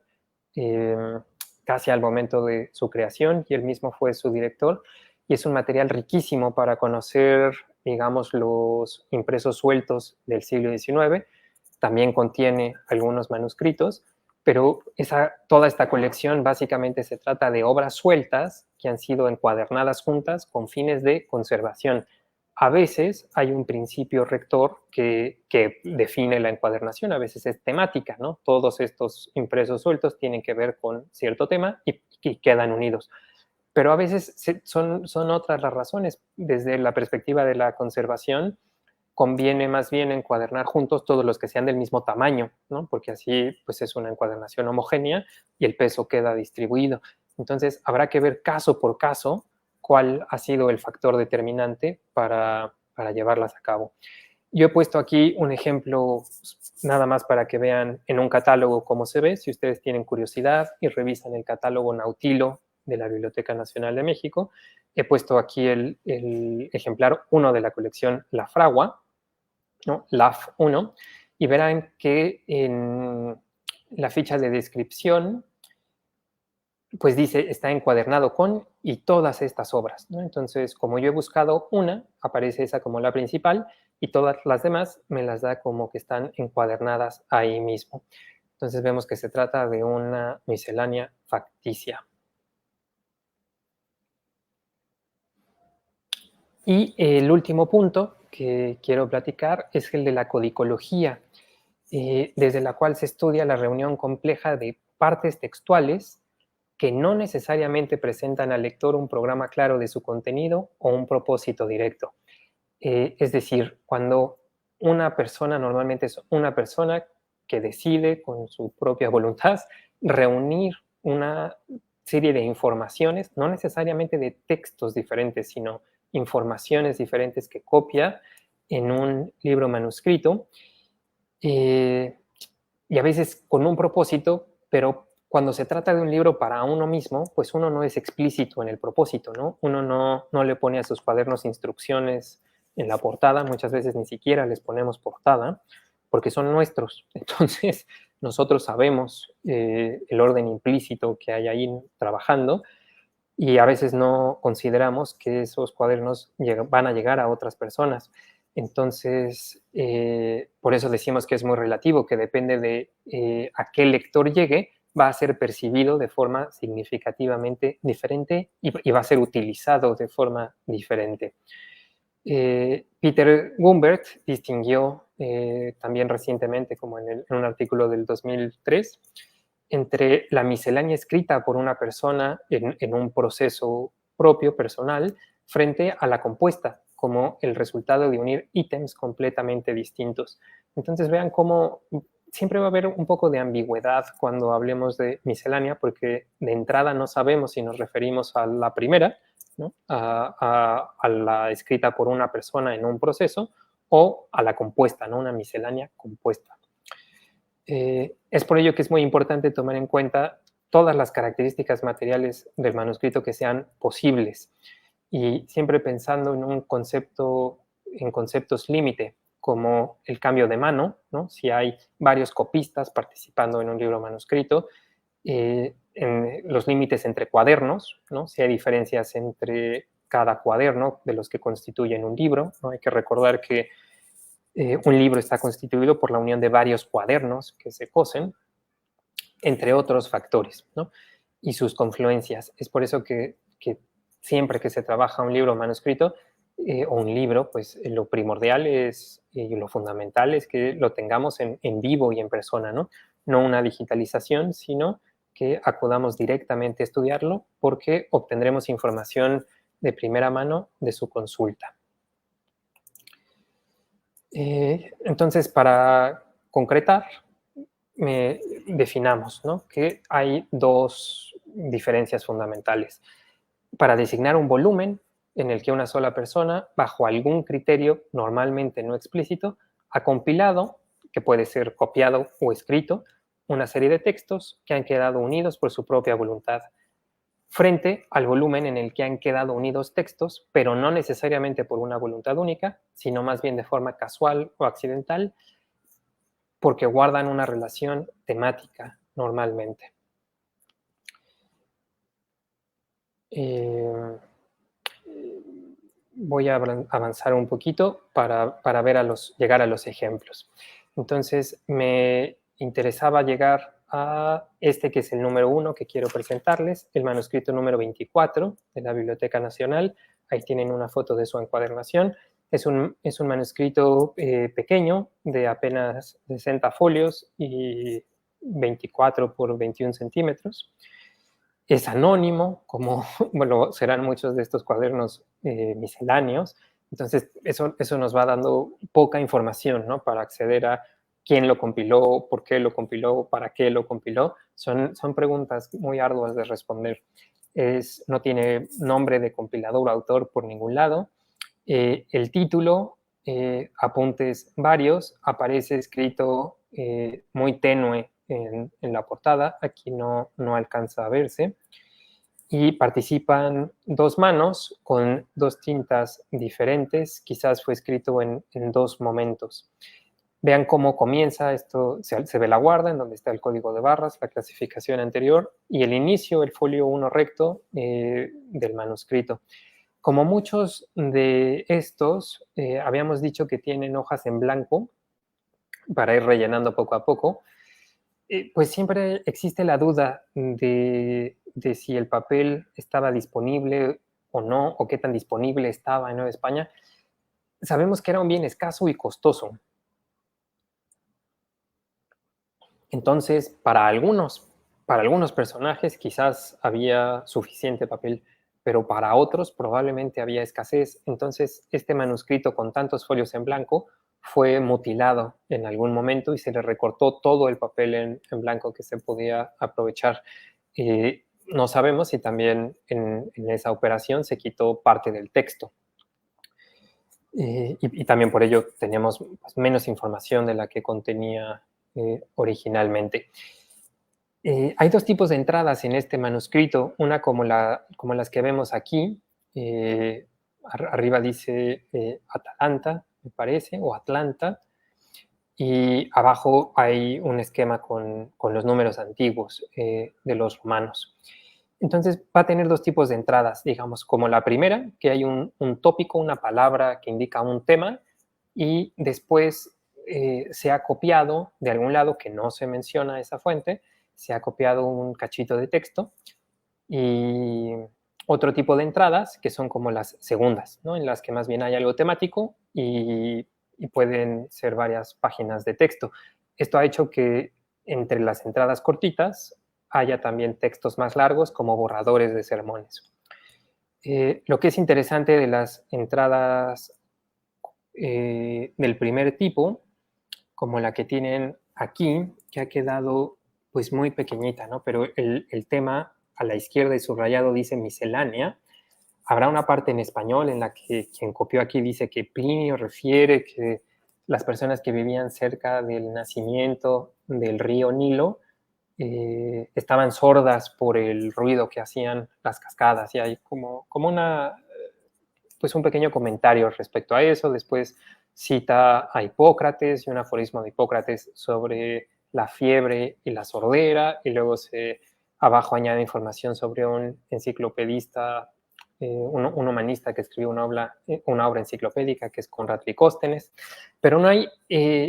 casi al momento de su creación, y él mismo fue su director, y es un material riquísimo para conocer, digamos, los impresos sueltos del siglo XIX. También contiene algunos manuscritos, pero toda esta colección básicamente se trata de obras sueltas que han sido encuadernadas juntas con fines de conservación. A veces hay un principio rector que define la encuadernación, a veces es temática, ¿no? Todos estos impresos sueltos tienen que ver con cierto tema y quedan unidos. Pero a veces son otras las razones. Desde la perspectiva de la conservación, conviene más bien encuadernar juntos todos los que sean del mismo tamaño, ¿no? Porque así pues, es una encuadernación homogénea y el peso queda distribuido. Entonces, habrá que ver caso por caso cuál ha sido el factor determinante para llevarlas a cabo. Yo he puesto aquí un ejemplo nada más para que vean en un catálogo cómo se ve. Si ustedes tienen curiosidad y revisan el catálogo Nautilo de la Biblioteca Nacional de México. He puesto aquí el ejemplar 1 de la colección La Fragua, ¿no? LAF 1, y verán que en la ficha de descripción pues dice, está encuadernado con y todas estas obras, ¿no? Entonces, como yo he buscado una, aparece esa como la principal y todas las demás me las da como que están encuadernadas ahí mismo. Entonces vemos que se trata de una miscelánea facticia. Y el último punto que quiero platicar es el de la codicología, desde la cual se estudia la reunión compleja de partes textuales que no necesariamente presentan al lector un programa claro de su contenido o un propósito directo. Es decir, cuando una persona, normalmente es una persona que decide con su propia voluntad reunir una serie de informaciones, no necesariamente de textos diferentes, sino informaciones diferentes que copia en un libro manuscrito, y a veces con un propósito, pero cuando se trata de un libro para uno mismo, pues uno no es explícito en el propósito, ¿no? Uno no le pone a sus cuadernos instrucciones en la portada, muchas veces ni siquiera les ponemos portada, porque son nuestros. Entonces, nosotros sabemos el orden implícito que hay ahí trabajando y a veces no consideramos que esos cuadernos van a llegar a otras personas. Entonces, por eso decimos que es muy relativo, que depende de a qué lector llegue, va a ser percibido de forma significativamente diferente y va a ser utilizado de forma diferente. Peter Gumbert distinguió también recientemente, como en un artículo del 2003, entre la miscelánea escrita por una persona en un proceso propio, personal, frente a la compuesta, como el resultado de unir ítems completamente distintos. Entonces vean cómo siempre va a haber un poco de ambigüedad cuando hablemos de miscelánea, porque de entrada no sabemos si nos referimos a la primera, ¿no? a la escrita por una persona en un proceso, o a la compuesta, ¿no? Una miscelánea compuesta. Es por ello que es muy importante tomar en cuenta todas las características materiales del manuscrito que sean posibles y siempre pensando en un concepto, en conceptos límite, como el cambio de mano, ¿no? Si hay varios copistas participando en un libro manuscrito, en los límites entre cuadernos, ¿no? Si hay diferencias entre cada cuaderno de los que constituyen un libro, ¿no? Hay que recordar que un libro está constituido por la unión de varios cuadernos que se cosen, entre otros factores, ¿no? Y sus confluencias. Es por eso que siempre que se trabaja un libro manuscrito o un libro, pues lo primordial es, y lo fundamental es que lo tengamos en vivo y en persona, ¿no? No una digitalización, sino que acudamos directamente a estudiarlo porque obtendremos información de primera mano de su consulta. Entonces, para concretar, definamos, ¿no? Que hay dos diferencias fundamentales. Para designar un volumen en el que una sola persona, bajo algún criterio normalmente no explícito, ha compilado, que puede ser copiado o escrito, una serie de textos que han quedado unidos por su propia voluntad, frente al volumen en el que han quedado unidos textos, pero no necesariamente por una voluntad única, sino más bien de forma casual o accidental, porque guardan una relación temática normalmente. Voy a avanzar un poquito para ver llegar a los ejemplos. Entonces, me interesaba llegar a este que es el número 1 que quiero presentarles, el manuscrito número 24 de la Biblioteca Nacional. Ahí tienen una foto de su encuadernación. Es un manuscrito pequeño de apenas 60 folios y 24 por 21 centímetros. Es anónimo, como bueno, serán muchos de estos cuadernos misceláneos. Entonces, eso nos va dando poca información, ¿no? Para acceder a quién lo compiló, por qué lo compiló, para qué lo compiló. Son preguntas muy arduas de responder. No tiene nombre de compilador o autor por ningún lado. El título, apuntes varios, aparece escrito muy tenue en la portada. Aquí no alcanza a verse. y participan dos manos con dos tintas diferentes, quizás fue escrito en dos momentos. Vean cómo comienza esto, se ve la guarda en donde está el código de barras, la clasificación anterior y el inicio, el folio 1 recto del manuscrito. Como muchos de estos, habíamos dicho que tienen hojas en blanco para ir rellenando poco a poco, pues siempre existe la duda de si el papel estaba disponible o no, o qué tan disponible estaba en Nueva España. Sabemos que era un bien escaso y costoso. Entonces, para algunos personajes quizás había suficiente papel, pero para otros probablemente había escasez. Entonces, este manuscrito con tantos folios en blanco fue mutilado en algún momento y se le recortó todo el papel en blanco que se podía aprovechar. No sabemos si también en esa operación se quitó parte del texto. Y también por ello teníamos pues, menos información de la que contenía originalmente. Hay dos tipos de entradas en este manuscrito, una como las que vemos aquí, arriba dice Atalanta, me parece, o Atlanta, y abajo hay un esquema con los números antiguos de los romanos. Entonces va a tener dos tipos de entradas, digamos, como la primera, que hay un tópico, una palabra que indica un tema, y después se ha copiado de algún lado que no se menciona esa fuente, se ha copiado un cachito de texto, y otro tipo de entradas que son como las segundas, ¿no? En las que más bien hay algo temático y pueden ser varias páginas de texto. Esto ha hecho que entre las entradas cortitas haya también textos más largos como borradores de sermones. Lo que es interesante de las entradas del primer tipo, como la que tienen aquí, que ha quedado pues muy pequeñita, ¿no? Pero el tema a la izquierda y subrayado dice miscelánea. Habrá una parte en español en la que quien copió aquí dice que Plinio refiere que las personas que vivían cerca del nacimiento del río Nilo estaban sordas por el ruido que hacían las cascadas y hay como pues un pequeño comentario respecto a eso. Después cita a Hipócrates y un aforismo de Hipócrates sobre la fiebre y la sordera, y luego abajo añade información sobre un enciclopedista, un humanista que escribió una obra enciclopédica, que es Conrad Licóstenes, pero no hay,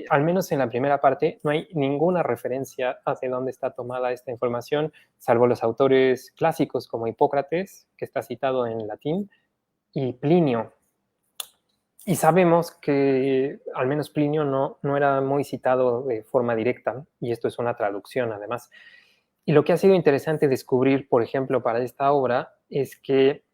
al menos en la primera parte, no hay ninguna referencia hacia dónde está tomada esta información, salvo los autores clásicos como Hipócrates, que está citado en latín, y Plinio. Y sabemos que al menos Plinio no era muy citado de forma directa, y esto es una traducción además. Y lo que ha sido interesante descubrir, por ejemplo, para esta obra, es que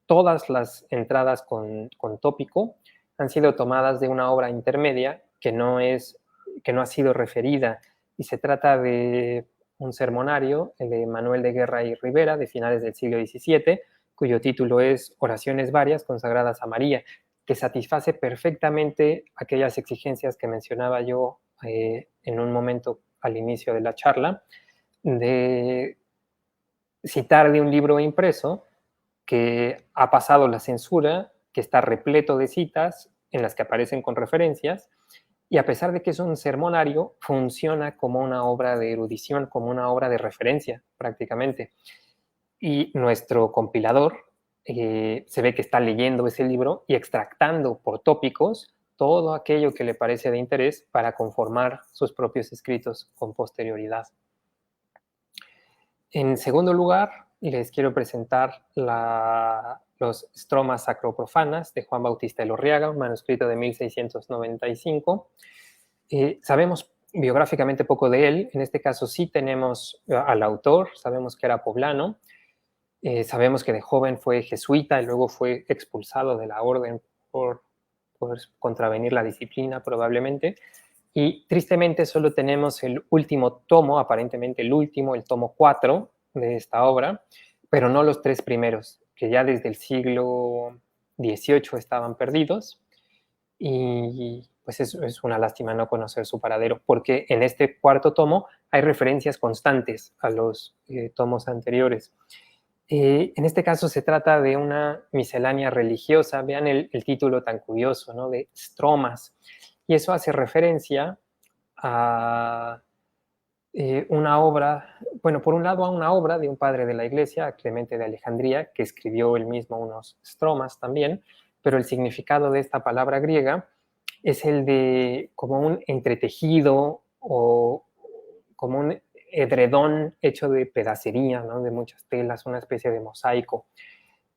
todas las entradas con tópico han sido tomadas de una obra intermedia que no ha sido referida, y se trata de un sermonario, el de Manuel de Guerra y Rivera, de finales del siglo XVII, cuyo título es Oraciones varias consagradas a María, que satisface perfectamente aquellas exigencias que mencionaba yo en un momento al inicio de la charla, de citar de un libro impreso que ha pasado la censura, que está repleto de citas en las que aparecen con referencias, y a pesar de que es un sermonario, funciona como una obra de erudición, como una obra de referencia prácticamente. Y nuestro compilador se ve que está leyendo ese libro y extractando por tópicos todo aquello que le parece de interés para conformar sus propios escritos con posterioridad. En segundo lugar, les quiero presentar los Stromas Sacroprofanas de Juan Bautista Elorriaga, un manuscrito de 1695. Sabemos biográficamente poco de él. En este caso sí tenemos al autor, sabemos que era poblano, sabemos que de joven fue jesuita y luego fue expulsado de la orden por contravenir la disciplina probablemente. Y tristemente solo tenemos el último tomo, aparentemente el último, el tomo 4 de esta obra, pero no los tres primeros, que ya desde el siglo XVIII estaban perdidos. Y pues es una lástima no conocer su paradero, porque en este cuarto tomo hay referencias constantes a los tomos anteriores. En este caso se trata de una miscelánea religiosa. Vean el título tan curioso, ¿no? De Stromas. Y eso hace referencia a una obra, bueno, por un lado a una obra de un padre de la iglesia, Clemente de Alejandría, que escribió él mismo unos stromas también, pero el significado de esta palabra griega es el de como un entretejido o como un edredón hecho de pedacería, ¿no? De muchas telas, una especie de mosaico.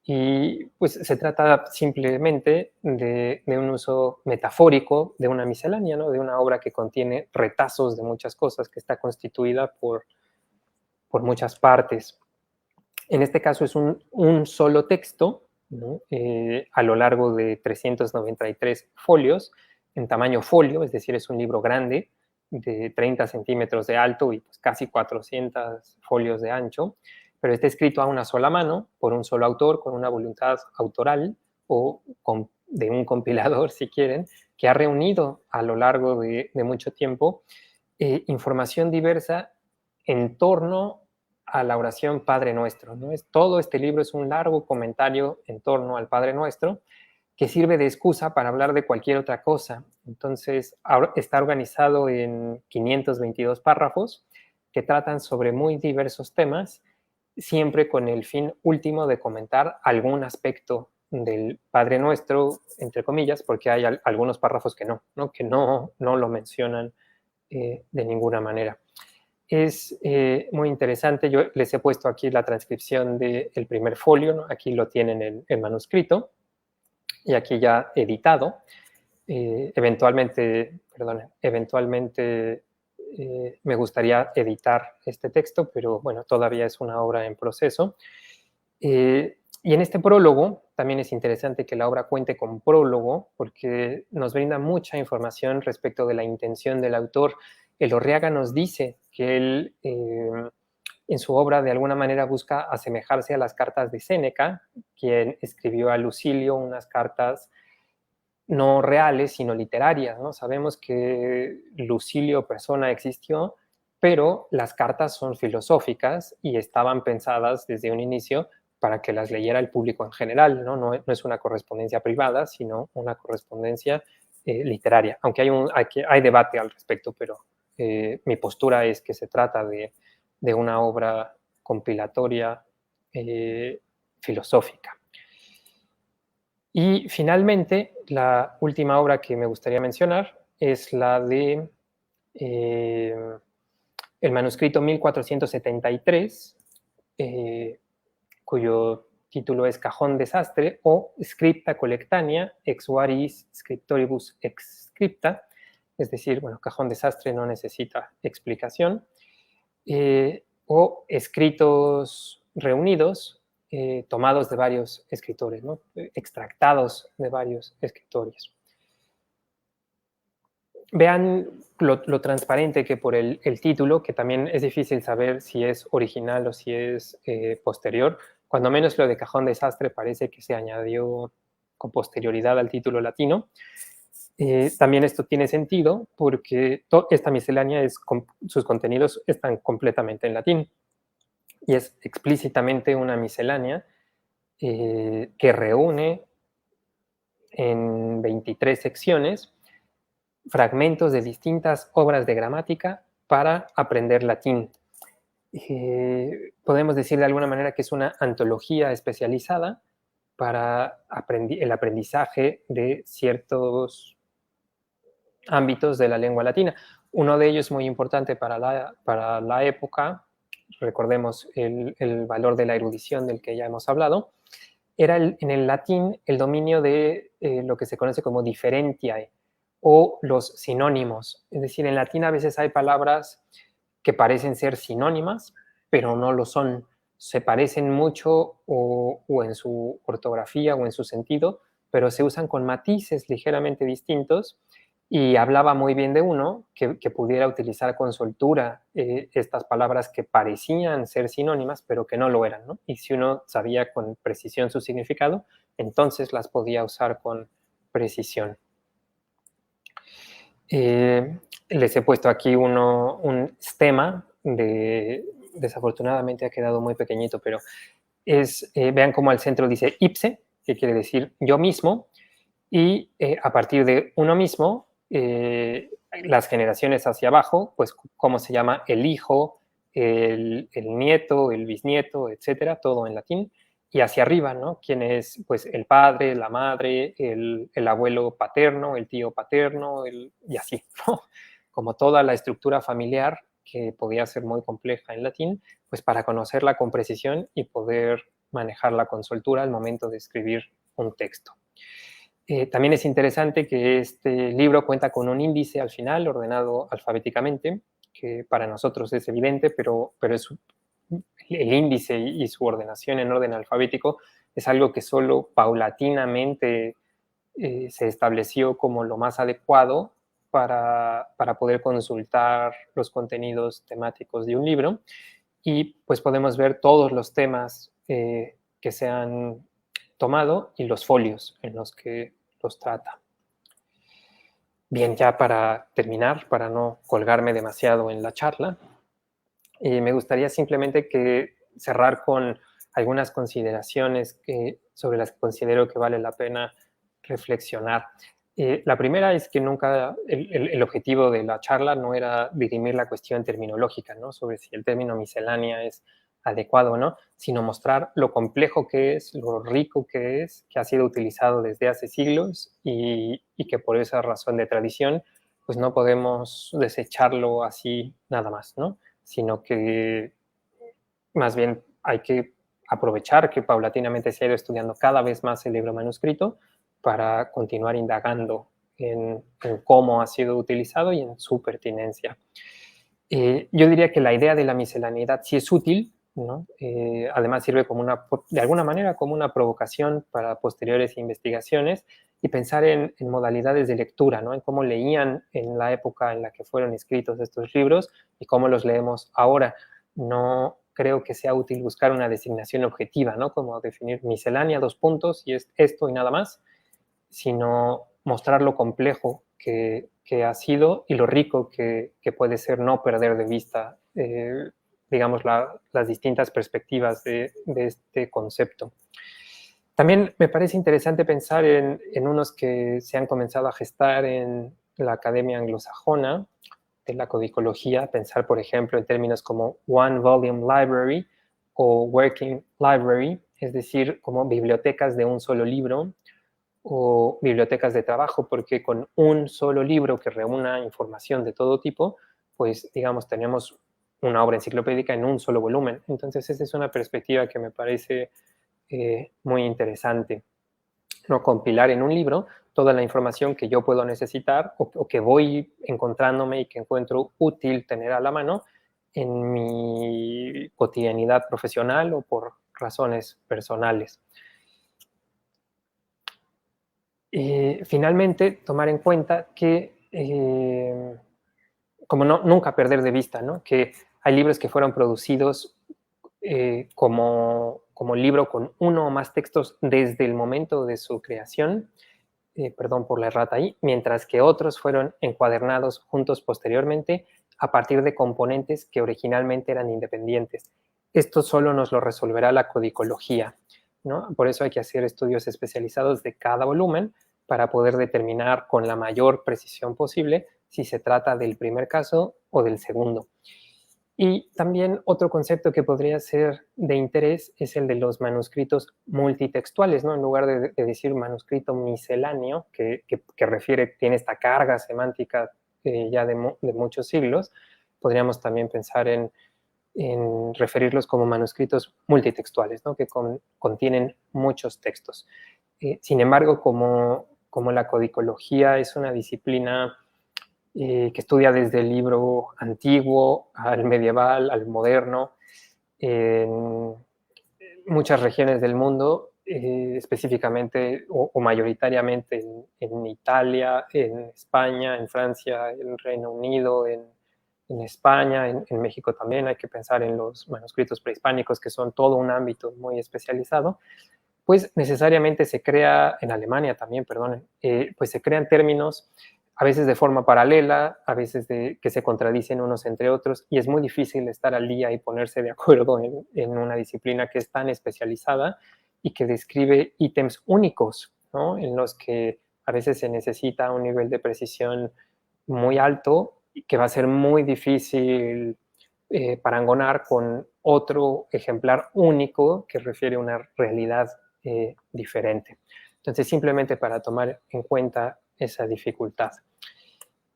Y pues se trata simplemente de un uso metafórico de una miscelánea, ¿no? De una obra que contiene retazos de muchas cosas, que está constituida por muchas partes. En este caso es un solo texto, ¿no? A lo largo de 393 folios, en tamaño folio, es decir, es un libro grande, de 30 centímetros de alto y pues casi 400 folios de ancho, pero está escrito a una sola mano, por un solo autor, con una voluntad autoral o de un compilador, si quieren, que ha reunido a lo largo de mucho tiempo información diversa en torno a la oración Padre Nuestro, ¿no? Todo este libro es un largo comentario en torno al Padre Nuestro que sirve de excusa para hablar de cualquier otra cosa. Entonces, está organizado en 522 párrafos que tratan sobre muy diversos temas, siempre con el fin último de comentar algún aspecto del Padre Nuestro, entre comillas, porque hay algunos párrafos que no lo mencionan de ninguna manera. Es muy interesante. Yo les he puesto aquí la transcripción del primer folio, ¿no? Aquí lo tienen en manuscrito y aquí ya editado. Eventualmente me gustaría editar este texto, pero bueno, todavía es una obra en proceso. Y en este prólogo también es interesante que la obra cuente con prólogo porque nos brinda mucha información respecto de la intención del autor. Elorriaga nos dice que él en su obra de alguna manera busca asemejarse a las cartas de Séneca, quien escribió a Lucilio unas cartas no reales, sino literarias, ¿no? Sabemos que Lucilio persona existió, pero las cartas son filosóficas y estaban pensadas desde un inicio para que las leyera el público en general, ¿no? No es una correspondencia privada, sino una correspondencia literaria, aunque hay debate al respecto, pero mi postura es que se trata de una obra compilatoria filosófica. Y finalmente, la última obra que me gustaría mencionar es la de el manuscrito 1473, cuyo título es Cajón Desastre o Scripta Collectanea ex Varis Scriptoribus ex Scripta, es decir, bueno, Cajón Desastre no necesita explicación, o escritos reunidos tomados de varios escritores, ¿no? Extractados de varios escritores. Vean lo transparente que por el título, que también es difícil saber si es original o si es posterior, cuando menos lo de Cajón Desastre parece que se añadió con posterioridad al título latino. También esto tiene sentido porque esta miscelánea, sus contenidos están completamente en latín y es explícitamente una miscelánea que reúne en 23 secciones fragmentos de distintas obras de gramática para aprender latín. Podemos decir de alguna manera que es una antología especializada para el aprendizaje de ciertos ámbitos de la lengua latina. Uno de ellos muy importante para la época, recordemos el valor de la erudición del que ya hemos hablado, era en el latín el dominio de lo que se conoce como differentiae o los sinónimos. Es decir, en latín a veces hay palabras que parecen ser sinónimas, pero no lo son. Se parecen mucho o en su ortografía o en su sentido, pero se usan con matices ligeramente distintos y hablaba muy bien de uno que pudiera utilizar con soltura estas palabras que parecían ser sinónimas, pero que no lo eran, ¿no? Y si uno sabía con precisión su significado, entonces las podía usar con precisión. Les he puesto aquí un stema, desafortunadamente ha quedado muy pequeñito, pero vean cómo al centro dice ipse, que quiere decir yo mismo, y a partir de uno mismo, las generaciones hacia abajo, pues cómo se llama el hijo, el nieto, el bisnieto, etcétera, todo en latín, y hacia arriba, ¿no? Quién es, pues, el padre, la madre, el abuelo paterno, el tío paterno, y así, ¿no? Como toda la estructura familiar que podía ser muy compleja en latín, pues para conocerla con precisión y poder manejarla con soltura al momento de escribir un texto. También es interesante que este libro cuenta con un índice al final, ordenado alfabéticamente, que para nosotros es evidente, pero el índice y su ordenación en orden alfabético es algo que solo paulatinamente se estableció como lo más adecuado para poder consultar los contenidos temáticos de un libro. Y pues podemos ver todos los temas que se han tomado y los folios en los que los trata. Bien, ya para terminar, para no colgarme demasiado en la charla, me gustaría simplemente cerrar con algunas consideraciones sobre las que considero que vale la pena reflexionar. La primera es que nunca el objetivo de la charla no era dirimir la cuestión terminológica, ¿no? Sobre si el término miscelánea es adecuado o no, sino mostrar lo complejo que es, lo rico que es, que ha sido utilizado desde hace siglos y que por esa razón de tradición, pues no podemos desecharlo así nada más, ¿no? Sino que más bien hay que aprovechar que paulatinamente se ha ido estudiando cada vez más el libro manuscrito para continuar indagando en cómo ha sido utilizado y en su pertinencia. Yo diría que la idea de la miscellaneidad sí es útil, ¿no? Además sirve de alguna manera como una provocación para posteriores investigaciones y pensar en modalidades de lectura, ¿no? En cómo leían en la época en la que fueron escritos estos libros y cómo los leemos ahora. No creo que sea útil buscar una designación objetiva, ¿no? Como definir miscelánea, 2 puntos, y es esto y nada más, sino mostrar lo complejo que ha sido y lo rico que puede ser no perder de vista, digamos, las distintas perspectivas de este concepto. También me parece interesante pensar en unos que se han comenzado a gestar en la Academia Anglosajona de la Codicología, pensar, por ejemplo, en términos como One Volume Library o Working Library, es decir, como bibliotecas de un solo libro, o bibliotecas de trabajo, porque con un solo libro que reúna información de todo tipo, pues digamos, tenemos una obra enciclopédica en un solo volumen. Entonces, esa es una perspectiva que me parece muy interesante, ¿no? Compilar en un libro toda la información que yo puedo necesitar o que voy encontrándome y que encuentro útil tener a la mano en mi cotidianidad profesional o por razones personales. Finalmente, tomar en cuenta que, como nunca perder de vista, ¿no? Que hay libros que fueron producidos como libro con uno o más textos desde el momento de su creación, perdón por la errata ahí, mientras que otros fueron encuadernados juntos posteriormente a partir de componentes que originalmente eran independientes. Esto solo nos lo resolverá la codicología, ¿no? Por eso hay que hacer estudios especializados de cada volumen para poder determinar con la mayor precisión posible si se trata del primer caso o del segundo. Y también otro concepto que podría ser de interés es el de los manuscritos multitextuales, ¿no? En lugar de decir manuscrito misceláneo, que tiene esta carga semántica ya de muchos siglos, podríamos también pensar en referirlos como manuscritos multitextuales, ¿no? Que contienen muchos textos. Sin embargo, como la codicología es una disciplina que estudia desde el libro antiguo al medieval, al moderno, en muchas regiones del mundo, específicamente o mayoritariamente en Italia, en España, en Francia, en Reino Unido, en España, en México también. Hay que pensar en los manuscritos prehispánicos, que son todo un ámbito muy especializado. Pues necesariamente se crea, en Alemania también, perdonen, pues se crean términos a veces de forma paralela, a veces que se contradicen unos entre otros, y es muy difícil estar al día y ponerse de acuerdo en una disciplina que es tan especializada y que describe ítems únicos, ¿no? En los que a veces se necesita un nivel de precisión muy alto y que va a ser muy difícil parangonar con otro ejemplar único que refiere a una realidad diferente. Entonces, simplemente para tomar en cuenta esa dificultad.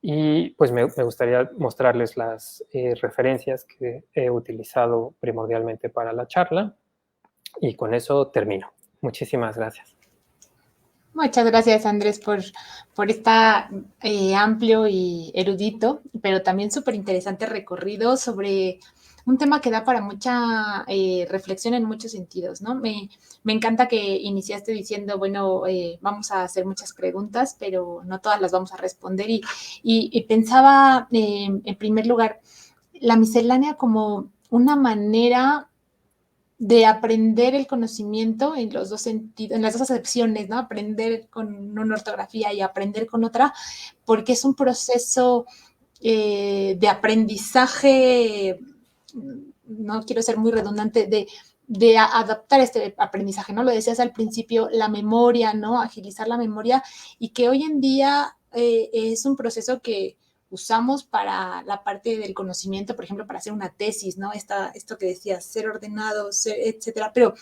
Y pues me gustaría mostrarles las referencias que he utilizado primordialmente para la charla, y con eso termino. Muchísimas gracias. Muchas gracias, Andrés, por esta amplio y erudito, pero también súper interesante recorrido sobre un tema que da para mucha reflexión en muchos sentidos, ¿no? Me encanta que iniciaste diciendo, bueno, vamos a hacer muchas preguntas, pero no todas las vamos a responder. Y pensaba, en primer lugar, la miscelánea como una manera de aprender el conocimiento en los dos sentidos, en las dos acepciones, ¿no? Aprender con una ortografía y aprender con otra, porque es un proceso de aprendizaje, no quiero ser muy redundante, de adaptar este aprendizaje, ¿no? Lo decías al principio, la memoria, ¿no? Agilizar la memoria, y que hoy en día es un proceso que usamos para la parte del conocimiento, por ejemplo, para hacer una tesis, ¿no? Esto que decías, ser ordenado, etcétera, pero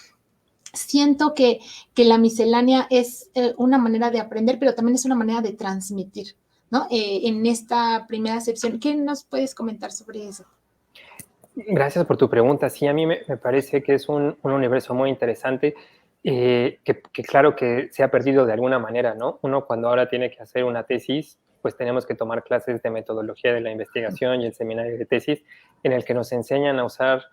siento que la miscelánea es una manera de aprender, pero también es una manera de transmitir, ¿no? En esta primera sección, ¿qué nos puedes comentar sobre eso? Gracias por tu pregunta. Sí, a mí me parece que es un universo muy interesante, que claro que se ha perdido de alguna manera, ¿no? Uno cuando ahora tiene que hacer una tesis, pues tenemos que tomar clases de metodología de la investigación y el seminario de tesis, en el que nos enseñan a usar,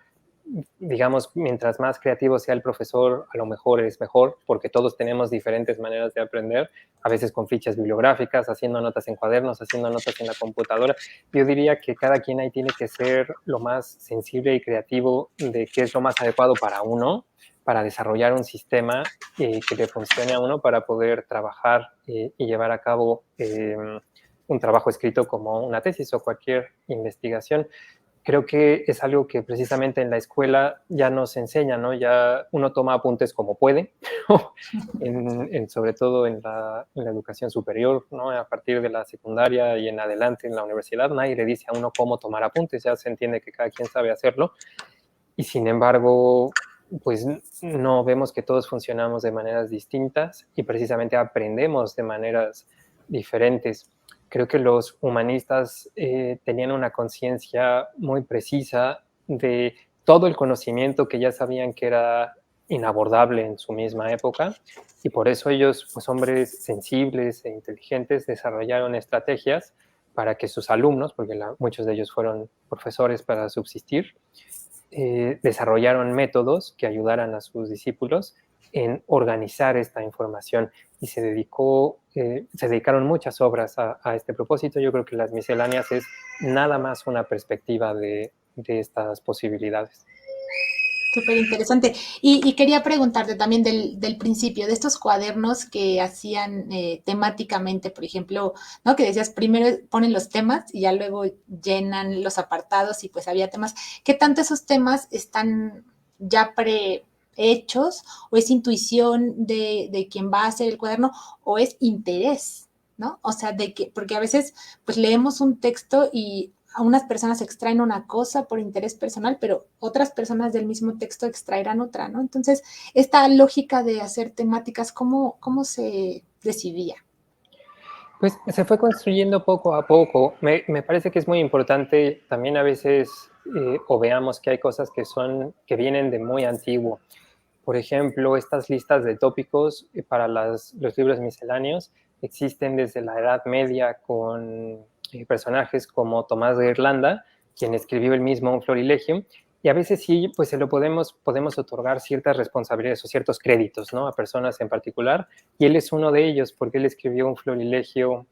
digamos, mientras más creativo sea el profesor, a lo mejor es mejor, porque todos tenemos diferentes maneras de aprender, a veces con fichas bibliográficas, haciendo notas en cuadernos, haciendo notas en la computadora. Yo diría que cada quien ahí tiene que ser lo más sensible y creativo de qué es lo más adecuado para uno, para desarrollar un sistema que le funcione a uno para poder trabajar y llevar a cabo un trabajo escrito como una tesis o cualquier investigación. Creo que es algo que precisamente en la escuela ya nos enseña, ¿no? Ya uno toma apuntes como puede, sobre todo en la educación superior, ¿no? A partir de la secundaria y en adelante en la universidad, nadie le dice a uno cómo tomar apuntes, ya se entiende que cada quien sabe hacerlo, y sin embargo, pues no vemos que todos funcionamos de maneras distintas y precisamente aprendemos de maneras diferentes. Creo que los humanistas tenían una conciencia muy precisa de todo el conocimiento que ya sabían que era inabordable en su misma época, y por eso ellos, pues hombres sensibles e inteligentes, desarrollaron estrategias para que sus alumnos, porque muchos de ellos fueron profesores para subsistir, desarrollaron métodos que ayudaran a sus discípulos en organizar esta información, y se dedicaron muchas obras a este propósito. Yo creo que las misceláneas es nada más una perspectiva de estas posibilidades. Súper interesante. Y quería preguntarte también del principio, de estos cuadernos que hacían temáticamente, por ejemplo, ¿no? Que decías, primero ponen los temas y ya luego llenan los apartados y pues había temas. ¿Qué tanto esos temas están ya prehechos o es intuición de quien va a hacer el cuaderno o es interés, ¿no? O sea, porque a veces pues leemos un texto y a unas personas extraen una cosa por interés personal, pero otras personas del mismo texto extraerán otra, ¿no? Entonces, esta lógica de hacer temáticas, ¿cómo se decidía? Pues se fue construyendo poco a poco. Me parece que es muy importante también a veces o veamos que hay cosas que vienen de muy antiguo. Por ejemplo, estas listas de tópicos para los libros misceláneos existen desde la Edad Media con personajes como Tomás de Irlanda, quien escribió el mismo Un Florilegium, y a veces sí, pues se lo podemos otorgar ciertas responsabilidades o ciertos créditos, ¿no? A personas en particular, y él es uno de ellos porque él escribió un florilegio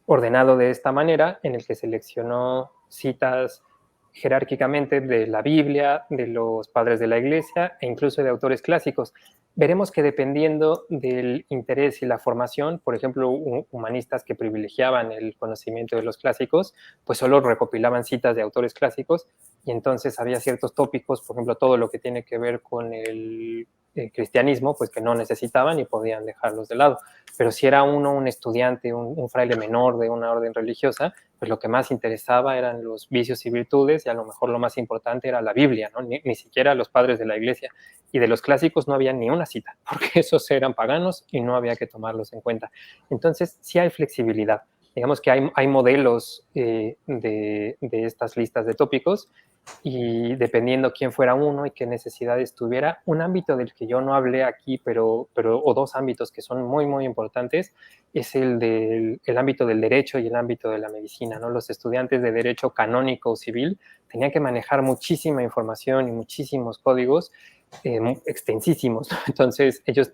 ordenado de esta manera, en el que seleccionó citas jerárquicamente de la Biblia, de los padres de la Iglesia e incluso de autores clásicos. veremos que dependiendo del interés y la formación, por ejemplo, humanistas que privilegiaban el conocimiento de los clásicos, pues solo recopilaban citas de autores clásicos, y entonces había ciertos tópicos, por ejemplo, todo lo que tiene que ver con el cristianismo, pues que no necesitaban y podían dejarlos de lado. Pero si era uno un estudiante, un fraile menor de una orden religiosa, pues lo que más interesaba eran los vicios y virtudes, y a lo mejor lo más importante era la Biblia, ¿no? Ni siquiera los padres de la iglesia. Y de los clásicos no había ni una cita, porque esos eran paganos y no había que tomarlos en cuenta. Entonces, sí hay flexibilidad. Digamos que hay modelos de estas listas de tópicos, y dependiendo quién fuera uno y qué necesidades tuviera. Un ámbito del que yo no hablé aquí, o dos ámbitos que son muy, muy importantes, es el ámbito del derecho y el ámbito de la medicina, ¿no? Los estudiantes de derecho canónico o civil tenían que manejar muchísima información y muchísimos códigos extensísimos, ¿no? Entonces ellos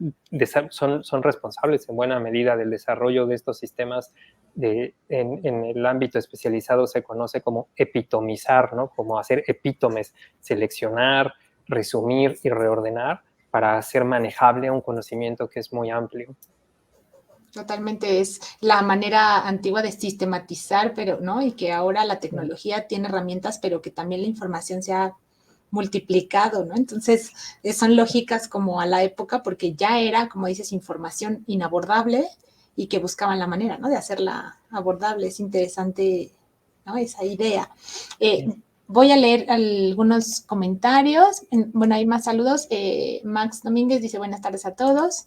son responsables en buena medida del desarrollo de estos sistemas. En el ámbito especializado se conoce como epitomizar, ¿no? Como hacer epítomes, seleccionar, resumir y reordenar para hacer manejable un conocimiento que es muy amplio. Totalmente, es la manera antigua de sistematizar, pero no, y que ahora la tecnología tiene herramientas, pero que también la información se ha multiplicado, ¿no? Entonces, son lógicas como a la época, porque ya era, como dices, información inabordable y que buscaban la manera, ¿no? De hacerla abordable. Es interesante, ¿no? Esa idea. Voy a leer algunos comentarios. Bueno, hay más saludos. Max Domínguez dice, buenas tardes a todos.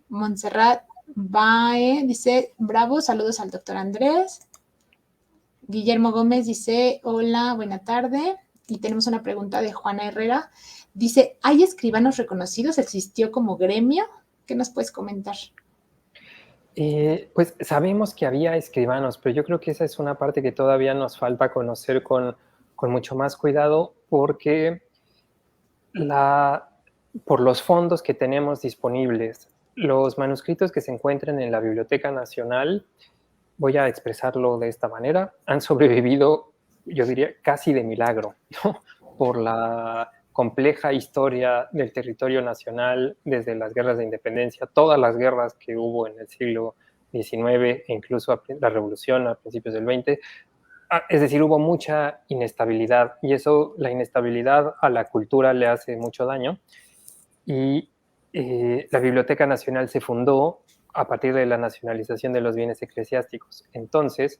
Montserrat Bae dice, bravo, saludos al doctor Andrés. Guillermo Gómez dice, hola, buena tarde. Y tenemos una pregunta de Juana Herrera. Dice, ¿hay escribanos reconocidos? ¿Existió como gremio? ¿Qué nos puedes comentar? Pues sabemos que había escribanos, pero yo creo que esa es una parte que todavía nos falta conocer con mucho más cuidado, porque por los fondos que tenemos disponibles, los manuscritos que se encuentran en la Biblioteca Nacional, voy a expresarlo de esta manera, han sobrevivido, yo diría, casi de milagro, ¿no? Por la compleja historia del territorio nacional desde las guerras de independencia, todas las guerras que hubo en el siglo XIX e incluso la revolución a principios del XX. Es decir, hubo mucha inestabilidad, y eso, la inestabilidad a la cultura le hace mucho daño. Y la Biblioteca Nacional se fundó a partir de la nacionalización de los bienes eclesiásticos. Entonces,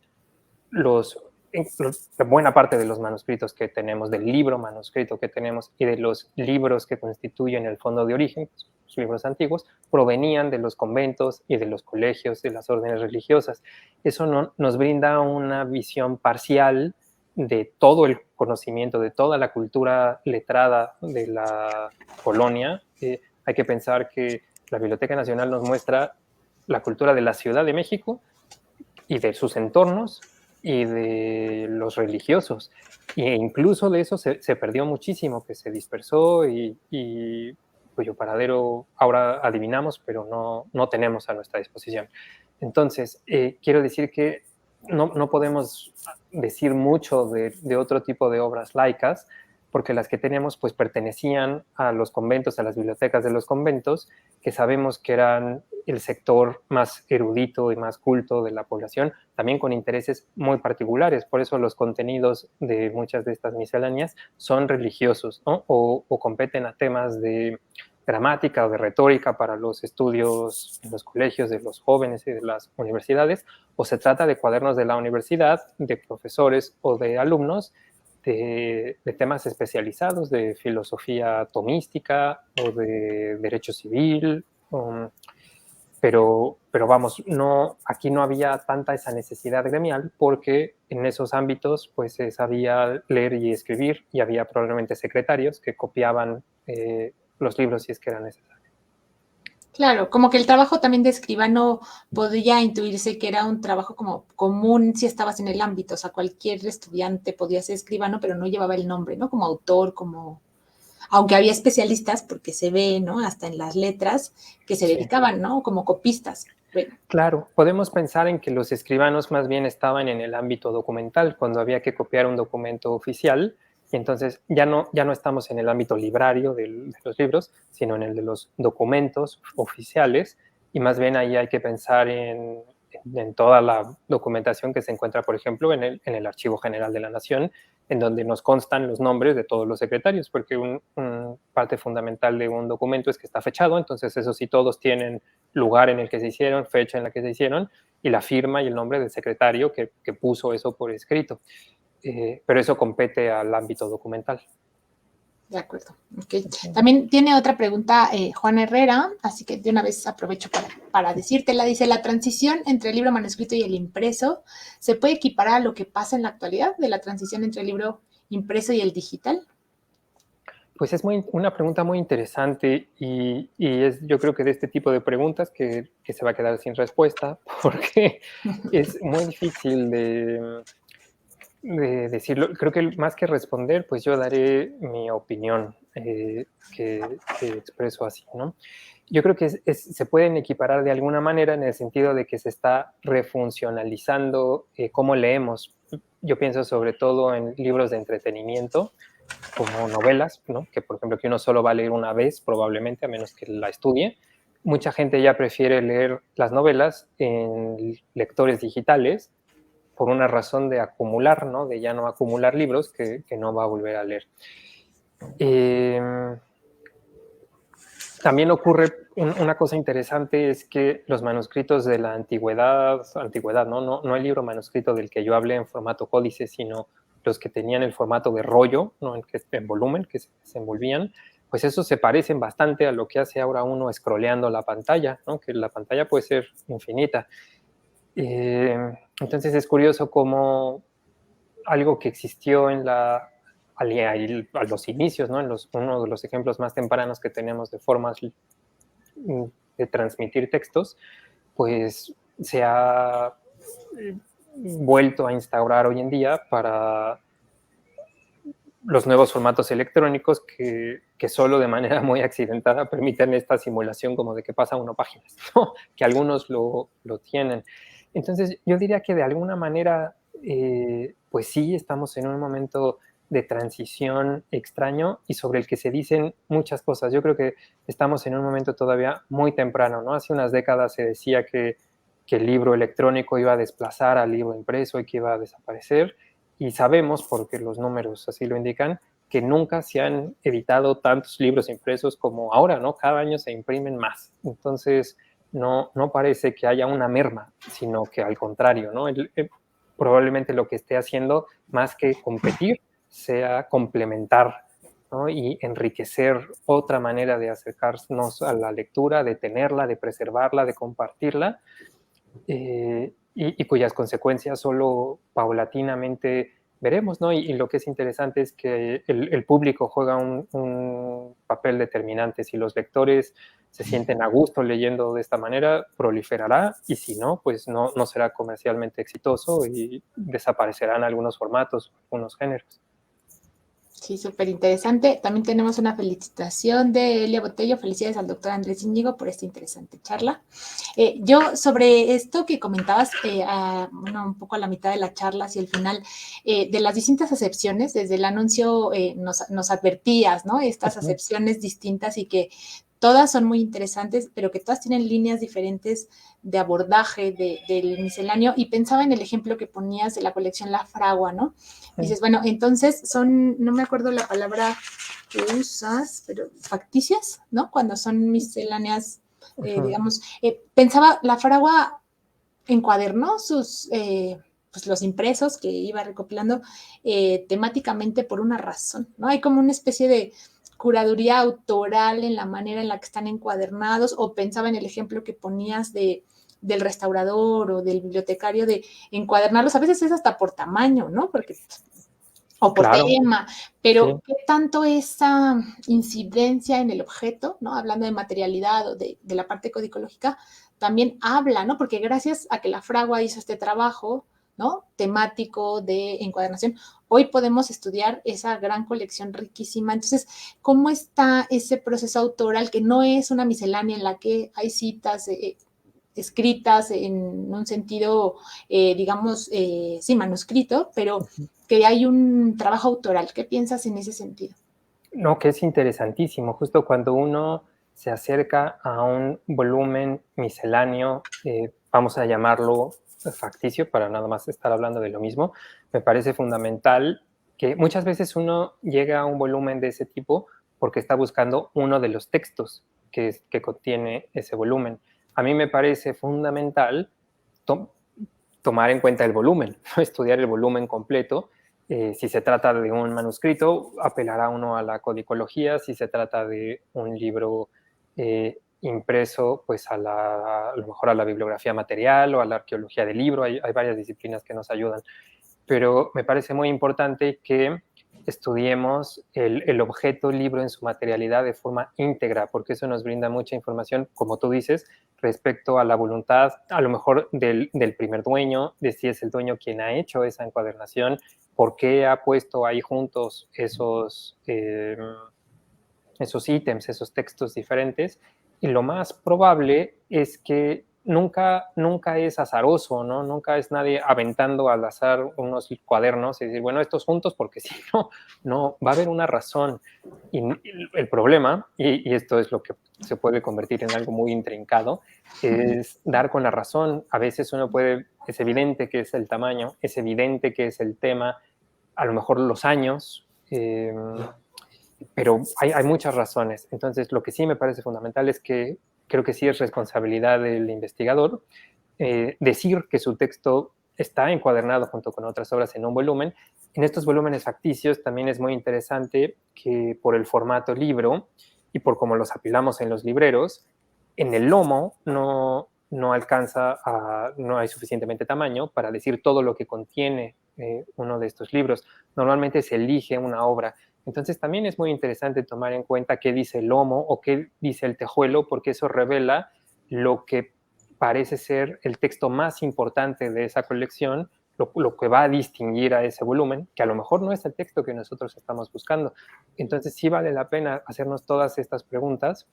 buena parte de los manuscritos que tenemos, del libro manuscrito que tenemos y de los libros que constituyen el fondo de origen, pues, los libros antiguos, provenían de los conventos y de los colegios de las órdenes religiosas. Eso nos brinda una visión parcial de todo el conocimiento, de toda la cultura letrada de la colonia. Hay que pensar que la Biblioteca Nacional nos muestra la cultura de la Ciudad de México y de sus entornos y de los religiosos. E incluso de eso se perdió muchísimo, que se dispersó y cuyo paradero ahora adivinamos, pero no tenemos a nuestra disposición. Entonces, quiero decir que no podemos decir mucho de otro tipo de obras laicas, porque las que tenemos pues pertenecían a los conventos, a las bibliotecas de los conventos, que sabemos que eran el sector más erudito y más culto de la población, también con intereses muy particulares. Por eso los contenidos de muchas de estas misceláneas son religiosos, ¿no? O competen a temas de gramática o de retórica para los estudios en los colegios de los jóvenes y de las universidades, o se trata de cuadernos de la universidad, de profesores o de alumnos, de temas especializados, de filosofía tomística o de derecho civil, pero vamos, aquí no había tanta esa necesidad gremial, porque en esos ámbitos pues se sabía leer y escribir, y había probablemente secretarios que copiaban los libros si es que era necesario. Claro, como que el trabajo también de escribano podía intuirse que era un trabajo como común si estabas en el ámbito, o sea, cualquier estudiante podía ser escribano, pero no llevaba el nombre, ¿no? Como autor, aunque había especialistas, porque se ve, ¿no? Hasta en las letras, que se dedicaban, ¿no? Como copistas. Bueno. Claro, podemos pensar en que los escribanos más bien estaban en el ámbito documental, cuando había que copiar un documento oficial, Y entonces ya no estamos en el ámbito librario de los libros, sino en el de los documentos oficiales, y más bien ahí hay que pensar en toda la documentación que se encuentra, por ejemplo, en el Archivo General de la Nación, en donde nos constan los nombres de todos los secretarios, porque parte fundamental de un documento es que está fechado, entonces eso sí, todos tienen lugar en el que se hicieron, fecha en la que se hicieron, y la firma y el nombre del secretario que puso eso por escrito. Pero eso compete al ámbito documental. De acuerdo. Okay. También tiene otra pregunta Juan Herrera, así que de una vez aprovecho para decírtela. Dice, ¿la transición entre el libro manuscrito y el impreso se puede equiparar a lo que pasa en la actualidad de la transición entre el libro impreso y el digital? Pues es una pregunta muy interesante y yo creo que de este tipo de preguntas que se va a quedar sin respuesta porque es muy difícil de decirlo. Creo que más que responder, pues yo daré mi opinión que expreso así, ¿no? Yo creo que se pueden equiparar de alguna manera en el sentido de que se está refuncionalizando cómo leemos. Yo pienso sobre todo en libros de entretenimiento, como novelas, ¿no? Que por ejemplo que uno solo va a leer una vez probablemente, a menos que la estudie. Mucha gente ya prefiere leer las novelas en lectores digitales por una razón de acumular, ¿no? De ya no acumular libros que no va a volver a leer. También ocurre una cosa interesante, es que los manuscritos de la antigüedad, ¿no? No el libro manuscrito del que yo hablé en formato códice, sino los que tenían el formato de rollo, ¿no? En volumen, que se envolvían, pues esos se parecen bastante a lo que hace ahora uno scrolleando la pantalla, ¿no? Que la pantalla puede ser infinita. Entonces es curioso cómo algo que existió a los inicios, ¿no? Uno de los ejemplos más tempranos que tenemos de formas de transmitir textos, pues se ha vuelto a instaurar hoy en día para los nuevos formatos electrónicos que solo de manera muy accidentada permiten esta simulación como de que pasa uno páginas, ¿no? Que algunos lo tienen. Entonces yo diría que de alguna manera, pues sí, estamos en un momento de transición extraño y sobre el que se dicen muchas cosas. Yo creo que estamos en un momento todavía muy temprano, ¿no? Hace unas décadas se decía que el libro electrónico iba a desplazar al libro impreso y que iba a desaparecer, y sabemos, porque los números así lo indican, que nunca se han editado tantos libros impresos como ahora, ¿no? Cada año se imprimen más. Entonces, no parece que haya una merma, sino que al contrario, ¿no? Probablemente lo que esté haciendo, más que competir, sea complementar, ¿no? Y enriquecer otra manera de acercarnos a la lectura, de tenerla, de preservarla, de compartirla, y cuyas consecuencias solo paulatinamente veremos, ¿no? Y lo que es interesante es que el público juega un papel determinante. Si los lectores se sienten a gusto leyendo de esta manera, proliferará, y si no, pues no será comercialmente exitoso y desaparecerán algunos formatos, algunos géneros. Sí, súper interesante. También tenemos una felicitación de Elia Botello. Felicidades al doctor Andrés Íñigo por esta interesante charla. Yo sobre esto que comentabas, un poco a la mitad de la charla hacia el final, de las distintas acepciones, desde el anuncio nos advertías, ¿no? Estas acepciones distintas y que todas son muy interesantes, pero que todas tienen líneas diferentes de abordaje del misceláneo, y pensaba en el ejemplo que ponías de la colección La Fragua, ¿no? Dices, bueno, entonces son, no me acuerdo la palabra que usas, pero facticias, ¿no? Cuando son misceláneas, digamos, pensaba, La Fragua encuadernó pues los impresos que iba recopilando temáticamente por una razón, ¿no? Hay como una especie de curaduría autoral en la manera en la que están encuadernados, o pensaba en el ejemplo que ponías del restaurador o del bibliotecario de encuadernarlos, a veces es hasta por tamaño, ¿no? Porque, o por Claro, tema, pero sí. ¿qué tanto esa incidencia en el objeto, ¿no? Hablando de materialidad o de la parte codicológica, también habla, ¿no? Porque gracias a que la Fragua hizo este trabajo, ¿no? Temático de encuadernación, hoy podemos estudiar esa gran colección riquísima. Entonces, ¿cómo está ese proceso autoral que no es una miscelánea en la que hay citas escritas en un sentido, digamos, sí, manuscrito, pero que hay un trabajo autoral. ¿Qué piensas en ese sentido? No, que es interesantísimo. Justo cuando uno se acerca a un volumen misceláneo, vamos a llamarlo facticio, para nada más estar hablando de lo mismo, me parece fundamental que muchas veces uno llega a un volumen de ese tipo porque está buscando uno de los textos que contiene ese volumen. A mí me parece fundamental tomar en cuenta el volumen, estudiar el volumen completo. Si se trata de un manuscrito, apelará uno a la codicología. Si se trata de un libro impreso, pues a lo mejor a la bibliografía material o a la arqueología del libro. Hay varias disciplinas que nos ayudan. Pero me parece muy importante que estudiemos el objeto libro en su materialidad de forma íntegra, porque eso nos brinda mucha información, como tú dices, respecto a la voluntad, a lo mejor del primer dueño, de si es el dueño quien ha hecho esa encuadernación, por qué ha puesto ahí juntos esos ítems, esos textos diferentes. Y lo más probable es que nunca es azaroso, ¿no? Nunca es nadie aventando al azar unos cuadernos y decir, bueno, estos juntos, porque si no, va a haber una razón. Y el problema, y esto es lo que se puede convertir en algo muy intrincado, es dar con la razón. A veces es evidente que es el tamaño, es evidente que es el tema, a lo mejor los años, pero hay muchas razones. Entonces, lo que sí me parece fundamental es que creo que sí es responsabilidad del investigador decir que su texto está encuadernado junto con otras obras en un volumen. En estos volúmenes facticios también es muy interesante que por el formato libro y por cómo los apilamos en los libreros, en el lomo no hay suficientemente tamaño para decir todo lo que contiene uno de estos libros. Normalmente se elige una obra. Entonces también es muy interesante tomar en cuenta qué dice el lomo o qué dice el tejuelo, porque eso revela lo que parece ser el texto más importante de esa colección, lo que va a distinguir a ese volumen, que a lo mejor no es el texto que nosotros estamos buscando. Entonces sí vale la pena hacernos todas estas preguntas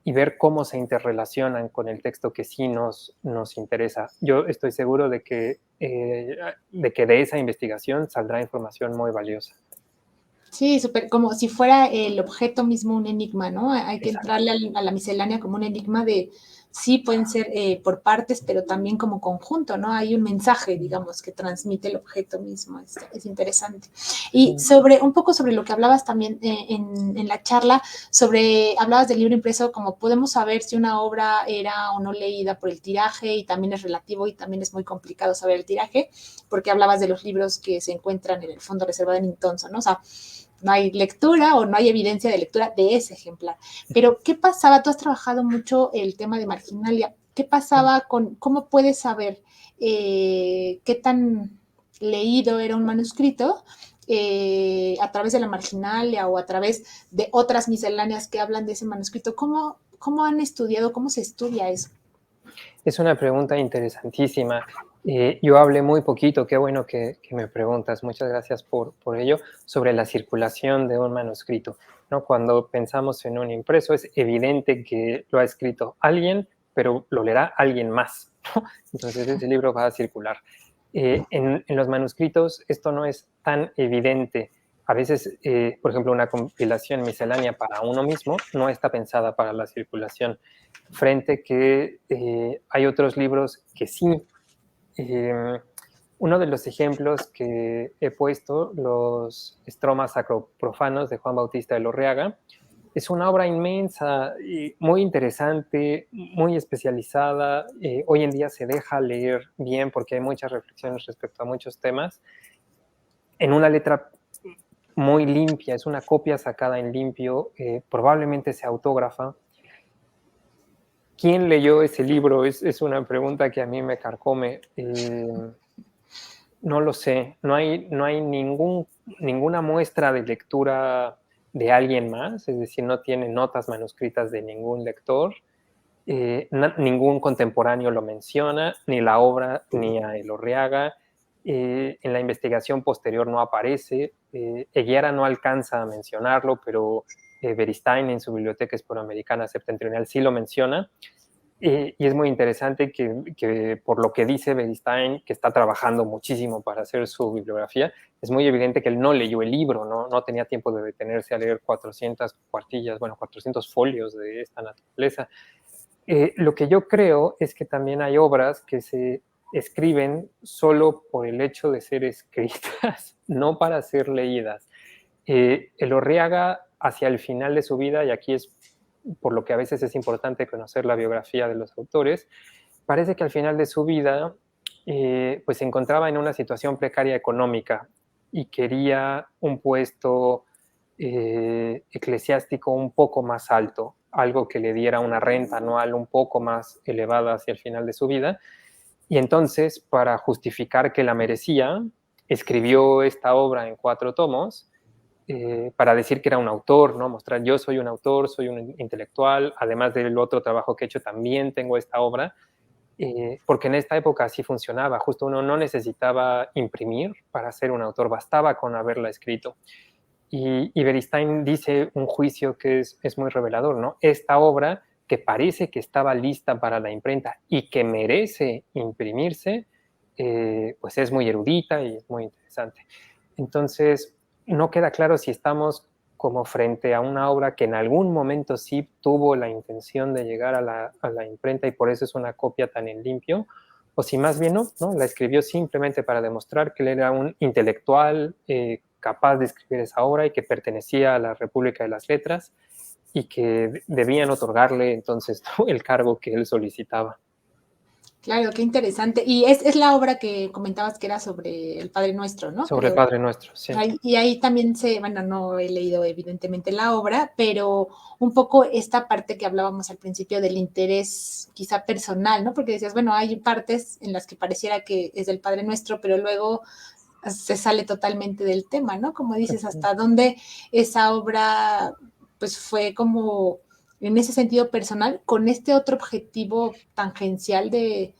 y ver cómo se interrelacionan con el texto que sí nos interesa. Yo estoy seguro de que de esa investigación saldrá información muy valiosa. Sí, súper, como si fuera el objeto mismo un enigma, ¿no? Hay que Exacto. entrarle a la miscelánea como un enigma de, sí, pueden ser por partes, pero también como conjunto, ¿no? Hay un mensaje, digamos, que transmite el objeto mismo, es interesante. Y un poco sobre lo que hablabas también en la charla, hablabas del libro impreso, como podemos saber si una obra era o no leída por el tiraje, y también es relativo y también es muy complicado saber el tiraje, porque hablabas de los libros que se encuentran en el fondo reservado en Intonso, ¿no? O sea, no hay lectura o no hay evidencia de lectura de ese ejemplar. Pero, ¿qué pasaba? Tú has trabajado mucho el tema de marginalia. ¿Qué pasaba cómo puedes saber qué tan leído era un manuscrito a través de la marginalia o a través de otras misceláneas que hablan de ese manuscrito? ¿Cómo han estudiado, cómo se estudia eso? Es una pregunta interesantísima. Yo hablé muy poquito, qué bueno que me preguntas, muchas gracias por ello, sobre la circulación de un manuscrito, ¿no? Cuando pensamos en un impreso es evidente que lo ha escrito alguien, pero lo leerá alguien más, ¿no? Entonces ese libro va a circular. En los manuscritos esto no es tan evidente. A veces, por ejemplo, una compilación miscelánea para uno mismo no está pensada para la circulación, frente que hay otros libros que sí. Uno de los ejemplos que he puesto, los Estromas Sacroprofanos de Juan Bautista de Lorreaga, es una obra inmensa y muy interesante, muy especializada. Hoy en día se deja leer bien porque hay muchas reflexiones respecto a muchos temas. En una letra muy limpia, es una copia sacada en limpio, probablemente sea autógrafa. ¿Quién leyó ese libro? Es una pregunta que a mí me carcome. No lo sé, no hay ninguna muestra de lectura de alguien más, es decir, no tiene notas manuscritas de ningún lector, ningún contemporáneo lo menciona, ni la obra ni a Elorriaga. En la investigación posterior no aparece, Eguiara no alcanza a mencionarlo, pero Beristain en su Biblioteca Hispanoamericana Septentrional sí lo menciona. Y es muy interesante que por lo que dice Beristain, que está trabajando muchísimo para hacer su bibliografía, es muy evidente que él no leyó el libro, no tenía tiempo de detenerse a leer 400 cuartillas, 400 folios de esta naturaleza. Lo que yo creo es que también hay obras que se escriben solo por el hecho de ser escritas, no para ser leídas. Elorriaga, hacia el final de su vida, y aquí es por lo que a veces es importante conocer la biografía de los autores, parece que al final de su vida pues se encontraba en una situación precaria económica y quería un puesto eclesiástico un poco más alto, algo que le diera una renta anual un poco más elevada hacia el final de su vida. Y entonces, para justificar que la merecía, escribió esta obra en 4 tomos, para decir que era un autor, ¿no? Mostrar, yo soy un autor, soy un intelectual, además del otro trabajo que he hecho, también tengo esta obra, porque en esta época así funcionaba, justo uno no necesitaba imprimir para ser un autor, bastaba con haberla escrito. Y Beristain dice un juicio que es muy revelador, ¿no? Esta obra que parece que estaba lista para la imprenta y que merece imprimirse, pues es muy erudita y es muy interesante. Entonces, no queda claro si estamos como frente a una obra que en algún momento sí tuvo la intención de llegar a la imprenta y por eso es una copia tan en limpio, o si más bien no, la escribió simplemente para demostrar que él era un intelectual capaz de escribir esa obra y que pertenecía a la República de las Letras y que debían otorgarle entonces el cargo que él solicitaba. Claro, qué interesante. Y es la obra que comentabas que era sobre el Padre Nuestro, ¿no? Sobre el Creo. Padre Nuestro, sí. Y ahí también bueno, no he leído evidentemente la obra, pero un poco esta parte que hablábamos al principio del interés quizá personal, ¿no? Porque decías, bueno, hay partes en las que pareciera que es del Padre Nuestro, pero luego se sale totalmente del tema, ¿no? Como dices, hasta dónde esa obra pues fue como en ese sentido personal, con este otro objetivo tangencial de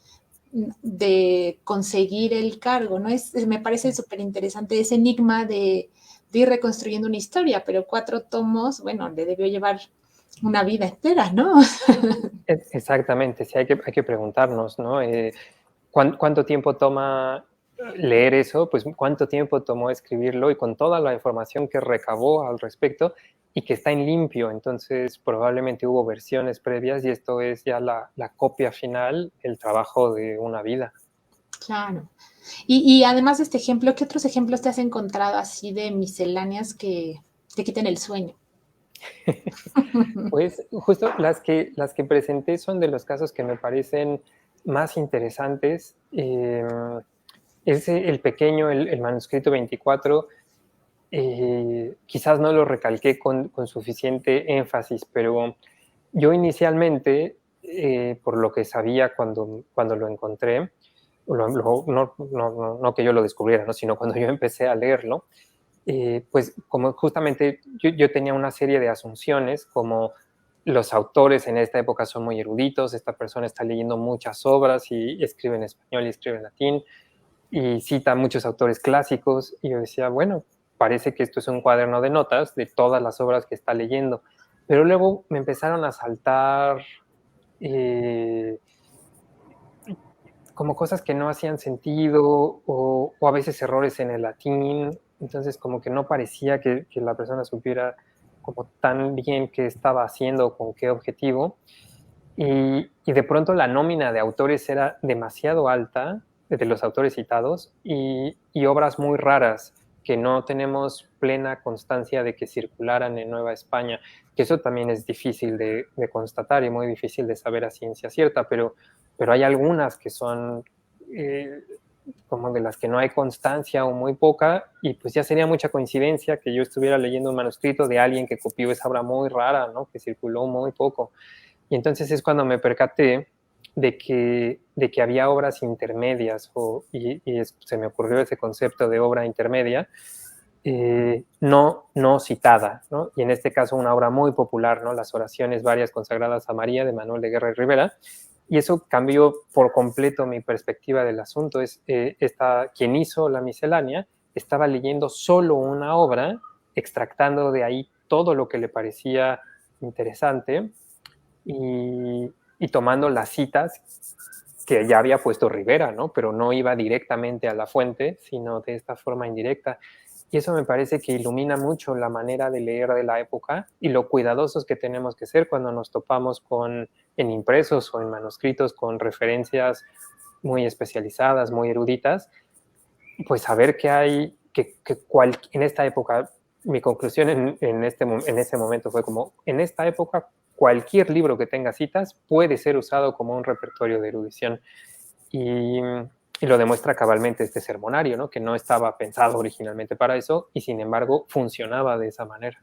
conseguir el cargo, ¿no? Me parece súper interesante ese enigma de ir reconstruyendo una historia, pero 4 tomos, bueno, le debió llevar una vida entera, ¿no? Exactamente, sí, hay que preguntarnos, ¿no? ¿Cuánto tiempo toma leer eso? Pues cuánto tiempo tomó escribirlo y con toda la información que recabó al respecto y que está en limpio, entonces probablemente hubo versiones previas y esto es ya la copia final, el trabajo de una vida. Claro. Y además de este ejemplo, ¿qué otros ejemplos te has encontrado así de misceláneas que te quiten el sueño? Pues justo las que presenté son de los casos que me parecen más interesantes. Es el pequeño, el manuscrito 24, quizás no lo recalqué con suficiente énfasis, pero yo inicialmente, por lo que sabía cuando lo encontré, no que yo lo descubriera, ¿no? Sino cuando yo empecé a leerlo, pues como justamente yo tenía una serie de asunciones, como los autores en esta época son muy eruditos, esta persona está leyendo muchas obras y escribe en español y escribe en latín, y cita muchos autores clásicos, y yo decía, bueno, parece que esto es un cuaderno de notas de todas las obras que está leyendo, pero luego me empezaron a saltar eh, como cosas que no hacían sentido o a veces errores en el latín, entonces como que no parecía que la persona supiera como tan bien qué estaba haciendo, con qué objetivo, y de pronto la nómina de autores era demasiado alta, de los autores citados, y obras muy raras que no tenemos plena constancia de que circularan en Nueva España, que eso también es difícil de constatar y muy difícil de saber a ciencia cierta, pero hay algunas que son eh, como de las que no hay constancia o muy poca, y pues ya sería mucha coincidencia que yo estuviera leyendo un manuscrito de alguien que copió esa obra muy rara, ¿no? Que circuló muy poco. Y entonces es cuando me percaté de que había obras intermedias se me ocurrió ese concepto de obra intermedia no citada, ¿no? Y en este caso una obra muy popular, ¿no? Las oraciones varias consagradas a María de Manuel de Guerra y Rivera, y eso cambió por completo mi perspectiva del asunto. Quien hizo la miscelánea estaba leyendo solo una obra, extractando de ahí todo lo que le parecía interesante, y y tomando las citas que ya había puesto Rivera, ¿no? Pero no iba directamente a la fuente, sino de esta forma indirecta. Y eso me parece que ilumina mucho la manera de leer de la época y lo cuidadosos que tenemos que ser cuando nos topamos en impresos o en manuscritos con referencias muy especializadas, muy eruditas, pues saber que hay, en esta época, mi conclusión en ese momento fue como, en esta época cualquier libro que tenga citas puede ser usado como un repertorio de erudición. Y lo demuestra cabalmente este sermonario, ¿no? Que no estaba pensado originalmente para eso y sin embargo funcionaba de esa manera.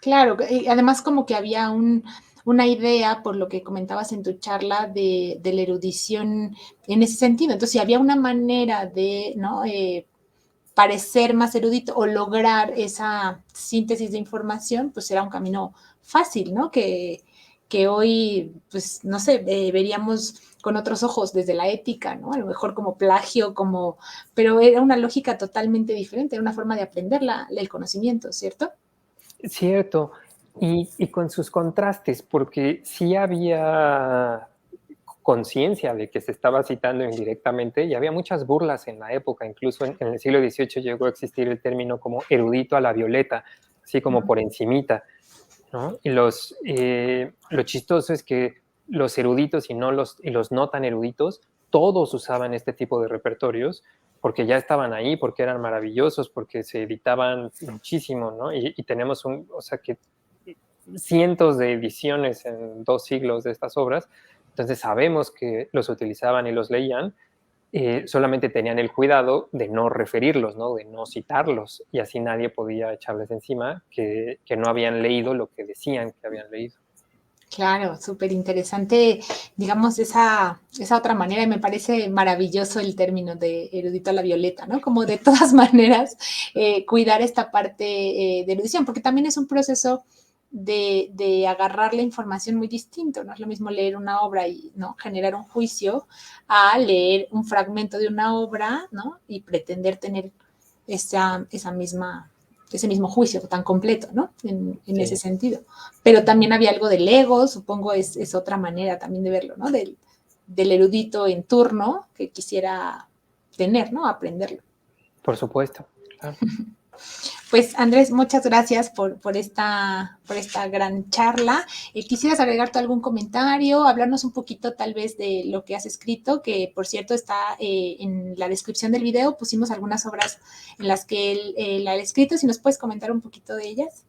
Claro, y además como que había una idea, por lo que comentabas en tu charla, de la erudición en ese sentido. Entonces, si había una manera de, ¿no? Parecer más erudito o lograr esa síntesis de información, pues era un camino fácil, ¿no? Que hoy, pues, no sé, veríamos con otros ojos desde la ética, ¿no? A lo mejor como plagio, pero era una lógica totalmente diferente, era una forma de aprender el conocimiento, ¿cierto? Cierto, y con sus contrastes, porque sí había conciencia de que se estaba citando indirectamente y había muchas burlas en la época, incluso en el siglo XVIII llegó a existir el término como erudito a la violeta, así como por encimita, ¿no? Y lo chistoso es que los eruditos y los no tan eruditos, todos usaban este tipo de repertorios porque ya estaban ahí, porque eran maravillosos, porque se editaban muchísimo, ¿no? Y tenemos o sea, que cientos de ediciones en 2 siglos de estas obras, entonces sabemos que los utilizaban y los leían, solamente tenían el cuidado de no referirlos, ¿no? De no citarlos, y así nadie podía echarles encima que no habían leído lo que decían que habían leído. Claro, súper interesante, digamos, esa otra manera, y me parece maravilloso el término de erudito a la violeta, ¿no? Como de todas maneras, cuidar esta parte de erudición, porque también es un proceso de agarrar la información muy distinto, no es lo mismo leer una obra y, ¿no? Generar un juicio a leer un fragmento de una obra, ¿no? Y pretender tener ese mismo juicio tan completo, ¿no? En ese sentido. Pero también había algo del ego, supongo es otra manera también de verlo, ¿no? Del erudito en turno que quisiera tener, ¿no? Aprenderlo. Por supuesto, claro. Pues Andrés, muchas gracias por esta gran charla. ¿Quisieras agregar tú algún comentario, hablarnos un poquito tal vez de lo que has escrito, que por cierto está en la descripción del video, pusimos algunas obras en las que él ha escrito, si nos puedes comentar un poquito de ellas?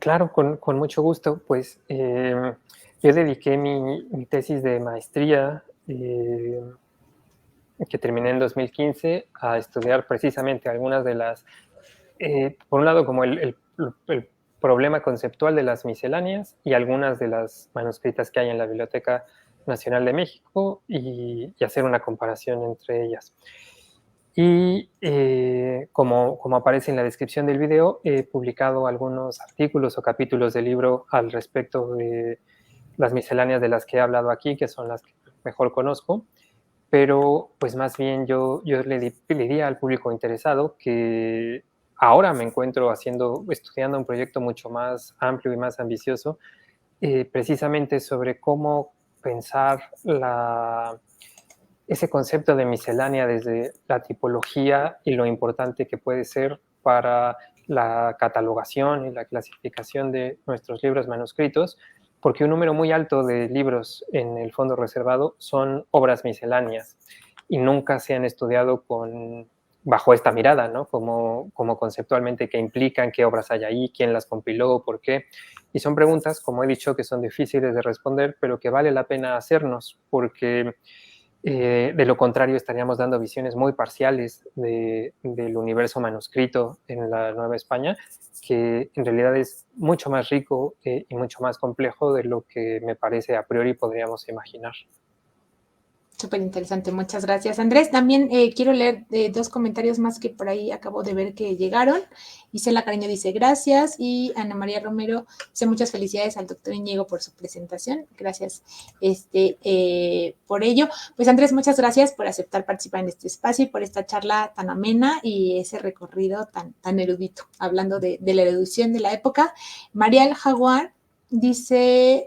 Claro, con mucho gusto. Pues yo dediqué mi tesis de maestría, que terminé en 2015, a estudiar precisamente algunas de las, por un lado, como el problema conceptual de las misceláneas y algunas de las manuscritas que hay en la Biblioteca Nacional de México y hacer una comparación entre ellas. Y como aparece en la descripción del video, he publicado algunos artículos o capítulos del libro al respecto de las misceláneas de las que he hablado aquí, que son las que mejor conozco, pero pues más bien yo le diría al público interesado que ahora me encuentro estudiando un proyecto mucho más amplio y más ambicioso, precisamente sobre cómo pensar ese concepto de miscelánea desde la tipología y lo importante que puede ser para la catalogación y la clasificación de nuestros libros manuscritos, porque un número muy alto de libros en el fondo reservado son obras misceláneas y nunca se han estudiado bajo esta mirada, ¿no? Como conceptualmente qué implican, qué obras hay ahí, quién las compiló, por qué. Y son preguntas, como he dicho, que son difíciles de responder, pero que vale la pena hacernos, porque de lo contrario estaríamos dando visiones muy parciales del universo manuscrito en la Nueva España, que en realidad es mucho más rico y mucho más complejo de lo que me parece a priori podríamos imaginar. Súper interesante, muchas gracias. Andrés, también quiero leer dos comentarios más que por ahí acabo de ver que llegaron. Isela Cariño dice gracias y Ana María Romero dice muchas felicidades al doctor Íñigo por su presentación. Gracias por ello. Pues Andrés, muchas gracias por aceptar participar en este espacio y por esta charla tan amena y ese recorrido tan erudito, hablando de la erudición de la época. Marial Jaguar dice...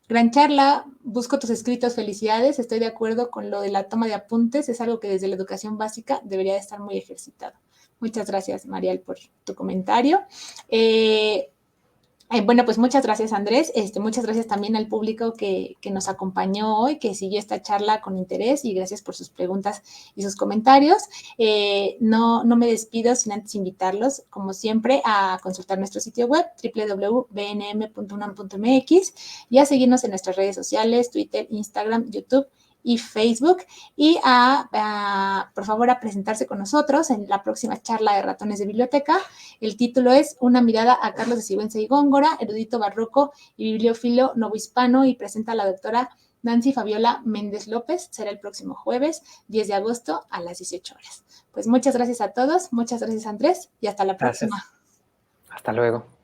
Gran charla, busco tus escritos, felicidades, estoy de acuerdo con lo de la toma de apuntes, es algo que desde la educación básica debería de estar muy ejercitado. Muchas gracias, Mariel, por tu comentario. Bueno, pues muchas gracias, Andrés. Muchas gracias también al público que nos acompañó hoy, que siguió esta charla con interés, y gracias por sus preguntas y sus comentarios. No me despido sin antes invitarlos, como siempre, a consultar nuestro sitio web www.bnm.unam.mx y a seguirnos en nuestras redes sociales, Twitter, Instagram, YouTube y Facebook, y por favor, a presentarse con nosotros en la próxima charla de Ratones de Biblioteca. El título es Una mirada a Carlos de Sigüenza y Góngora, erudito barroco y bibliófilo novohispano, y presenta a la doctora Nancy Fabiola Méndez López. Será el próximo jueves, 10 de agosto, a las 18 horas. Pues muchas gracias a todos, muchas gracias, Andrés, y hasta la próxima. Gracias. Hasta luego.